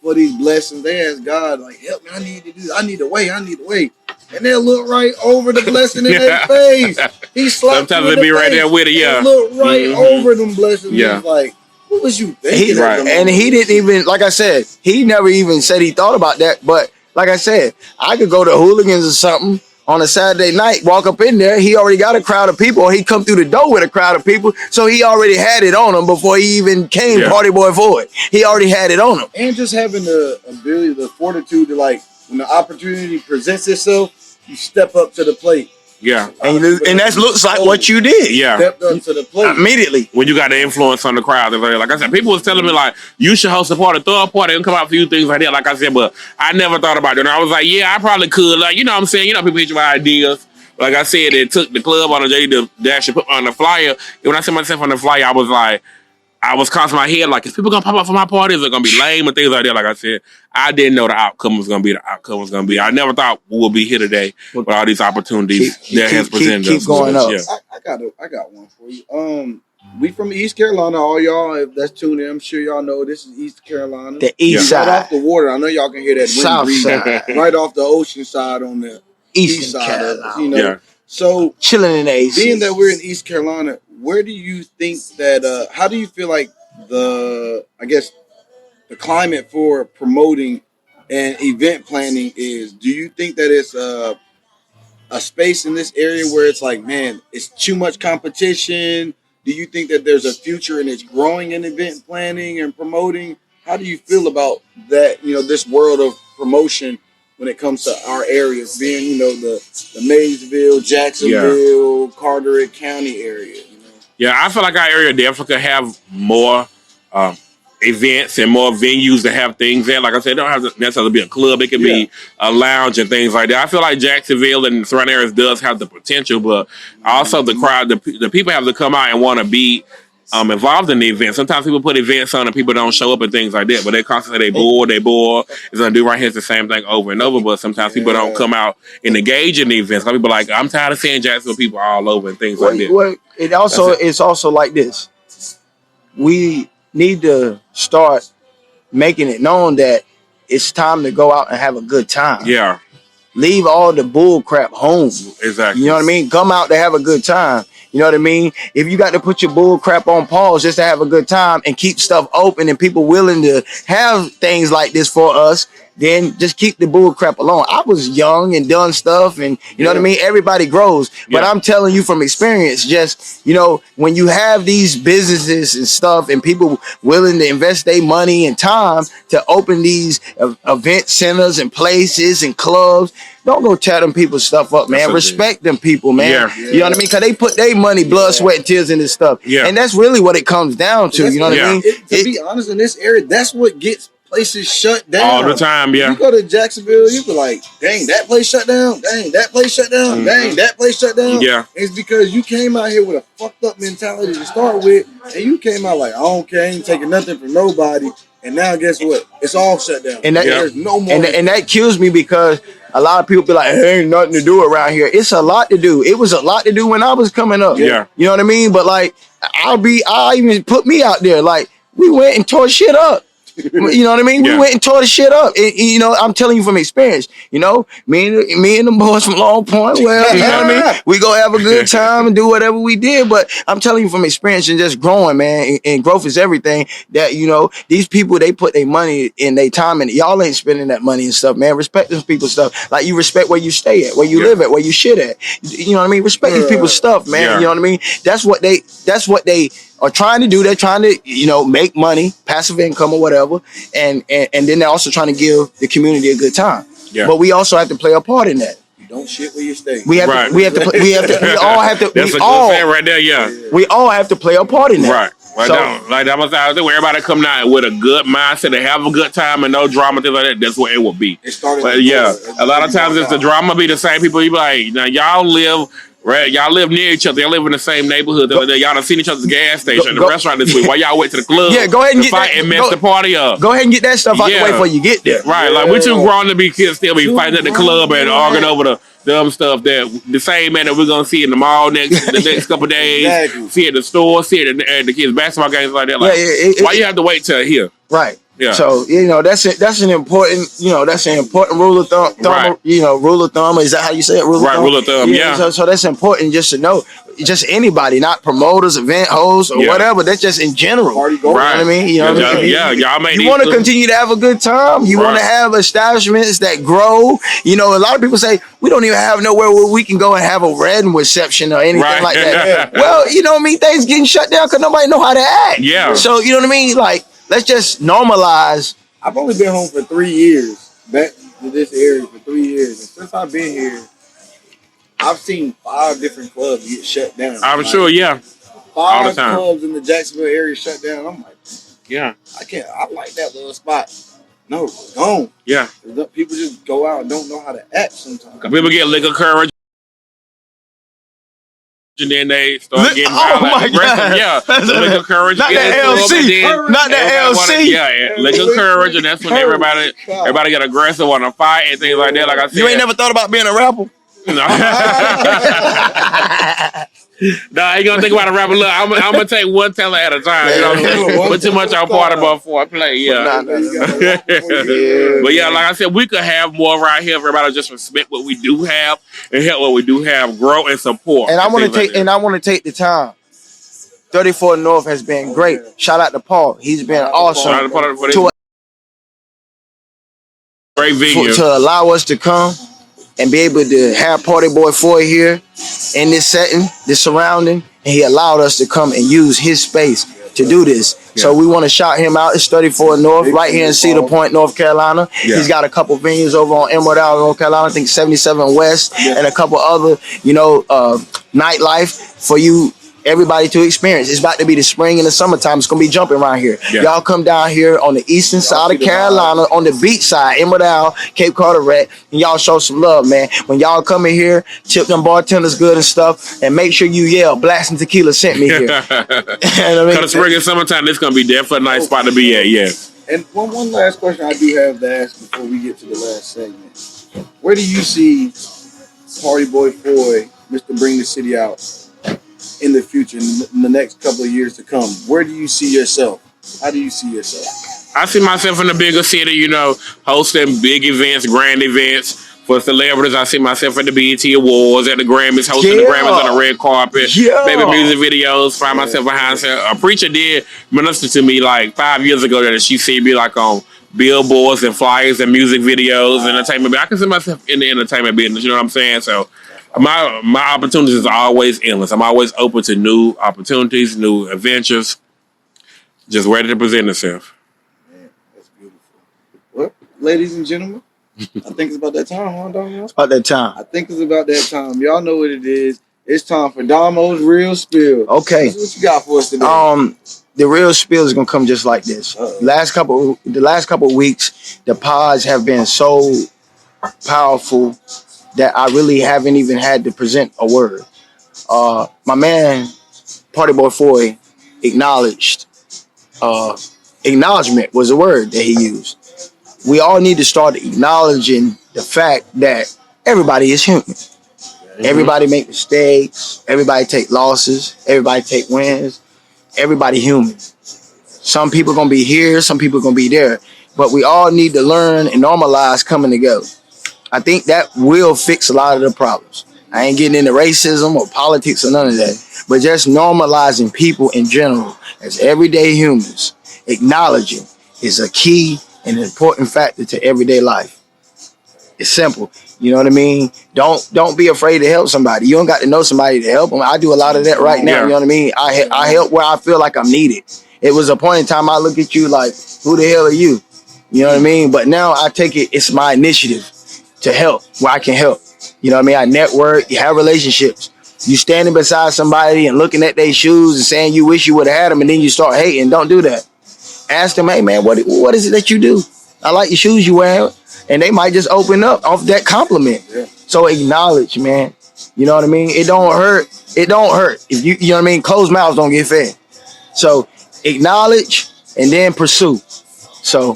for these blessings, they ask God, like, help me, I need to do this. I need to wait. And they'll look right over the blessing in their face. He slapped sometimes they be right there with it, and look right over them blessings. Yeah. He's like, what was you thinking? And he didn't even, like I said, he never even said he thought about that. But like I said, I could go to Hooligans or something on a Saturday night, walk up in there, he already got a crowd of people, or he come through the door with a crowd of people, so he already had it on him before he even came Party Boy Floyd. He already had it on him. And just having the ability, the fortitude to, like, when the opportunity presents itself, you step up to the plate. Yeah. And that looks like what you did. Yeah. Stepped up to the plate. Immediately. When you got the influence on the crowd. Like I said, people was telling me, like, you should host a party, throw a party, and come out for you, things like that. Like I said, but I never thought about it. And I was like, yeah, I probably could. Like, you know what I'm saying? You know, people hit you with ideas. Like I said, it took the club on the J to actually put me on the flyer. And when I set myself on the flyer, I was like, I was crossing my head like, is people gonna pop up for my party? Is it gonna be lame and things like that? Like I said, I didn't know the outcome was gonna be the outcome was gonna be. I never thought we would be here today with all these opportunities that has presented us. Keep going up. Yeah. I got one for you. We from East Carolina, all y'all if that's tuned in. I'm sure y'all know this is East Carolina. The east Right side. off the water. I know y'all can hear that wind South breeze. side. Right off the ocean side on the east Eastern side of Carolina. it, you know. Yeah. So Chilling in the AC. being that we're in East Carolina, where do you think that how do you feel like the climate for promoting and event planning is? Do you think that it's a space in this area where it's like, man, it's too much competition? Do you think that there's a future and it's growing in event planning and promoting? How do you feel about that, this world of promotion when it comes to our areas, being, the Maysville, Jacksonville, Carteret County area? Yeah, I feel like our area definitely could have more events and more venues to have things at. Like I said, it don't have to necessarily be a club. It could be a lounge and things like that. I feel like Jacksonville and surrounding areas does have the potential, but also the crowd, the people have to come out and want to be involved in the event. Sometimes people put events on and people don't show up and things like that, but they constantly they bored. It's gonna do right here. It's the same thing over and over, but sometimes people don't come out and engage in the events. Some people are like, I'm tired of seeing Jacksonville people all over and things like that. Well, it's also like this. We need to start making it known that it's time to go out and have a good time. Yeah. Leave all the bull crap home. Exactly. You know what I mean? Come out to have a good time. You know what I mean? If you got to put your bull crap on pause just to have a good time and keep stuff open and people willing to have things like this for us, then just keep the bull crap alone. I was young and done stuff, and you know what I mean? Everybody grows. But I'm telling you from experience, just, when you have these businesses and stuff and people willing to invest their money and time to open these event centers and places and clubs, don't go tear them people's stuff up, man. Respect them people, man. You know what I mean? Because they put their money, blood, sweat, and tears in this stuff. And that's really what it comes down to. You know what I mean? To be honest, in this area, that's what gets places shut down all the time. You go to Jacksonville, you be like, dang, that place shut down. Dang, that place shut down. Dang, that place shut down. It's because you came out here with a fucked up mentality to start with, and you came out like, I don't care, I ain't taking nothing from nobody. And now guess what? It's all shut down. And there's no more. And that kills me because a lot of people be like, hey, ain't nothing to do around here. It's a lot to do. It was a lot to do when I was coming up. You know what I mean? But like, I even put me out there. Like, we went and tore shit up. You know what I mean? We went and tore the shit up. And, I'm telling you from experience. Me and the boys from Long Point. Well, you know what I mean? We go have a good time and do whatever we did. But I'm telling you from experience and just growing, man. And growth is everything. That these people, they put their money and their time in. Y'all ain't spending that money and stuff, man. Respect those people's stuff. Like you respect where you stay at, where you live at, where you shit at. You know what I mean? Respect these people's stuff, man. You know what I mean? That's what they are trying to do. They're trying to, make money, passive income or whatever, and then they're also trying to give the community a good time. But we also have to play a part in that. You don't shit where you stay. We all have to. We all have to play a part in that. Right. Like that was out there where everybody coming out with a good mindset to have a good time and no drama, things like that. That's what it would be. But a lot of times it's the drama be the same people. You be like, now y'all live near each other. Y'all live in the same neighborhood. Y'all done seen each other's gas station, the restaurant this week. Why y'all wait to the club? Go ahead and get fight that, and mess the party up. Go ahead and get that stuff out the way before you get there. Right, like we too grown to be kids still be fighting at the club and arguing over the dumb stuff that the same man that we're gonna see in the mall the next couple of days, see at the store, see at the kids' basketball games like that. Like, why you have to wait till here? Right. Yeah. So that's an important rule of thumb. Right. Rule of thumb. Is that how you say it? Rule of thumb. Yeah. So that's important just to know. Just anybody, not promoters, event hosts, or whatever. That's just in general. Party You know what I mean? Y'all may you want to continue to have a good time. You want to have establishments that grow. A lot of people say we don't even have nowhere where we can go and have a wedding reception or anything like that. Well, things getting shut down because nobody know how to act. Yeah. So you know what I mean? Like, let's just normalize. I've only been home for 3 years, back to this area for 3 years. And since I've been here, I've seen 5 different clubs get shut down. I'm sure, 5 clubs in the Jacksonville area shut down. I'm like, I like that little spot. No, it's gone. Yeah. People just go out and don't know how to act sometimes. People get liquor courage. and then they start getting oh violent, my aggressive. God. Yeah, the liquor courage. Not get that into 'em, LC. and then Not that everybody wanna- LC. yeah, liquor courage, and that's when everybody get aggressive, want to fight and things like that. Like I said, You ain't never thought about being a rapper? No. Nah, I ain't gonna think about a rapper. Look, I'm gonna take one teller at a time. You know what I'm saying? Put too much on Partyboy before I play. Yeah. But yeah, like I said, we could have more right here. Everybody just respect what we do have and help what we do have grow and support. And I want to take the time. 34 North has been great. Shout out to Paul. He's been awesome to great venue to allow us to come and be able to have Partyboy Floyd here in this setting, this surrounding, and he allowed us to come and use his space to do this. Yeah. So we want to shout him out. It's 34 North, right here in Cedar Point, North Carolina. Yeah. He's got a couple venues over on Emerald Isle, North Carolina. I think 77 West, and a couple other, nightlife for you. Everybody to experience. It's about to be the spring and the summertime. It's gonna be jumping around here. Yeah. Y'all come down here on the eastern side of Carolina, on the beach side, Emerald Isle, Cape Carteret, and y'all show some love, man. When y'all come in here, tip them bartenders good and stuff, and make sure you yell, Blasting Tequila sent me here. Because the spring and summertime, this gonna be definitely a nice spot to be at. Yeah. And one last question I do have to ask before we get to the last segment: where do you see Partyboy Floyd, Mr. Bring the City Out, in the future, in the next couple of years to come? Where do you see yourself? How do you see yourself? I see myself in a bigger city, hosting big events, grand events for celebrities. I see myself at the BET Awards, at the Grammys, hosting the Grammys on the red carpet, maybe music videos, find myself behind. A preacher did minister to me like 5 years ago that she see me like on billboards and flyers and music videos, entertainment. I can see myself in the entertainment business, you know what I'm saying? So my opportunities are always endless. I'm always open to new opportunities, new adventures, just ready to present itself. Man, that's beautiful. Well, ladies and gentlemen, I think it's about that time, huh, Damo? It's about that time. I think it's about that time. Y'all know what it is. It's time for Damo's Real Spill. Okay. What you got for us today? The real spill is gonna come just like this. The last couple of weeks, the pods have been so powerful that I really haven't even had to present a word. My man, Partyboy Floyd, acknowledgement was a word that he used. We all need to start acknowledging the fact that everybody is human. Mm-hmm. Everybody make mistakes. Everybody take losses. Everybody take wins. Everybody human. Some people gonna be here. Some people gonna be there. But we all need to learn and normalize coming together. I think that will fix a lot of the problems. I ain't getting into racism or politics or none of that, but just normalizing people in general as everyday humans, acknowledging is a key and important factor to everyday life. It's simple. You know what I mean? Don't be afraid to help somebody. You don't got to know somebody to help them. I do a lot of that right now. You know what I mean? I help where I feel like I'm needed. It was a point in time I look at you like, who the hell are you? You know what I mean? But now I take it's my initiative to help where I can help. You know what I mean? I network, you have relationships. You standing beside somebody and looking at their shoes and saying you wish you would have had them, and then you start hating. Don't do that. Ask them, hey man, what is it that you do? I like your shoes you wear. And they might just open up off that compliment. Yeah. So acknowledge, man. You know what I mean? It don't hurt. It don't hurt. If you know what I mean? Closed mouths don't get fed. So acknowledge and then pursue. So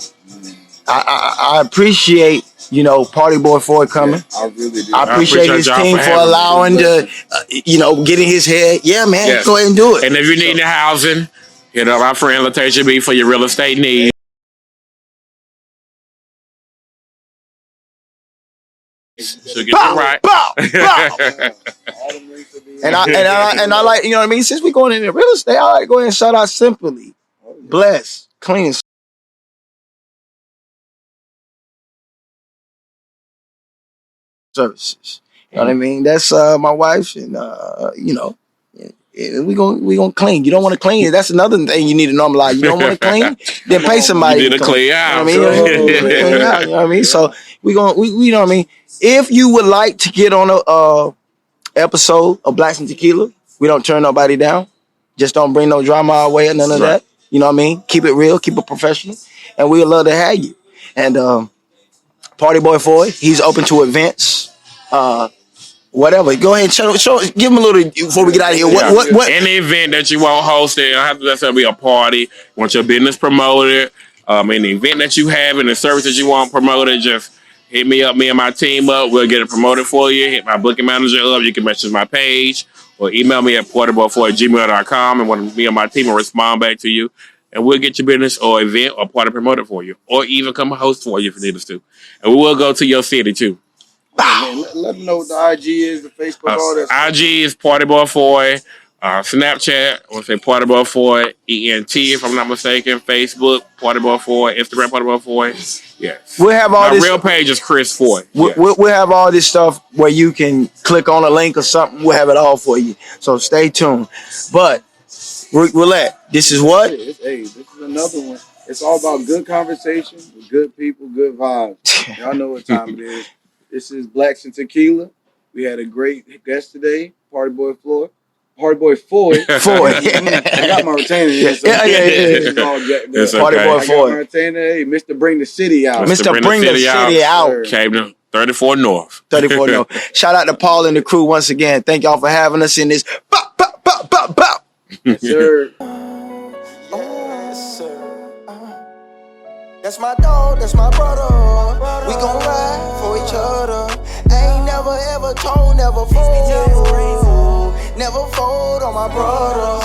I appreciate, Partyboy Floyd coming. Yeah, I really do. I appreciate his team for allowing to, get in his head. Yeah, man, yes. Go ahead and do it. And if you need the housing, hit up our friend Latasha B for your real estate needs. So get bow, it right. Bow, bow. and I like, you know what I mean? Since we're going into real estate, I like to go ahead and shout out Simply, Bless, Clean Services. You know what I mean? That's my wife, and we gonna clean. You don't want to clean. That's another thing you need to normalize. You don't want to clean, then pay somebody. You need to clean out. You know what I mean? Clean out. You know what I mean? So we know what I mean. If you would like to get on a episode of Blacks and Tequila, we don't turn nobody down. Just don't bring no drama our way or none of that. You know what I mean? Keep it real, keep it professional, and we'd love to have you. And Partyboy Floyd, he's open to events. whatever. Go ahead and show give them a little before we get out of here. What? Any event that you want hosted, it don't have to necessarily be a party. Want your business promoted? Any event that you have and the service that you want promoted, just hit me up. Me and my team up. We'll get it promoted for you. Hit my booking manager up. You can message my page or email me at partyboy4@gmail.com, and me and my team will respond back to you. And we'll get your business or event or party promoted for you, or even come host for you if you need us to. And we will go to your city too. Man, let them know what the IG is, the Facebook, all that stuff. IG is PARTYBOY4. Snapchat, I want to say PARTYBOY4 ENT if I'm not mistaken. Facebook PARTYBOY4. Instagram PARTYBOY4. Yes. We'll have all this. My real page is Chris Foy. We'll have all this stuff where you can click on a link or something. We'll have it all for you. So stay tuned. But Roulette, this is what? This is another one. It's all about good conversation with good people, good vibes. Y'all know what time it is. This is Blacks and Tequila. We had a great guest today, Partyboy Floyd. Partyboy Floyd. I got my retainer in. So Yeah. It's okay. Partyboy I got Floyd. my retainer. Hey, Mr. Bring the City Out. Mr. Bring the City Out. Came to 34 North. 34 no. Shout out to Paul and the crew once again. Thank y'all for having us in this. Bop, bop, bop, bop, bop. Yes, sir. Yes, sir. That's my dog, that's my brother. We gon' ride for each other. Ain't never ever told, never fold. Never fold on my brother.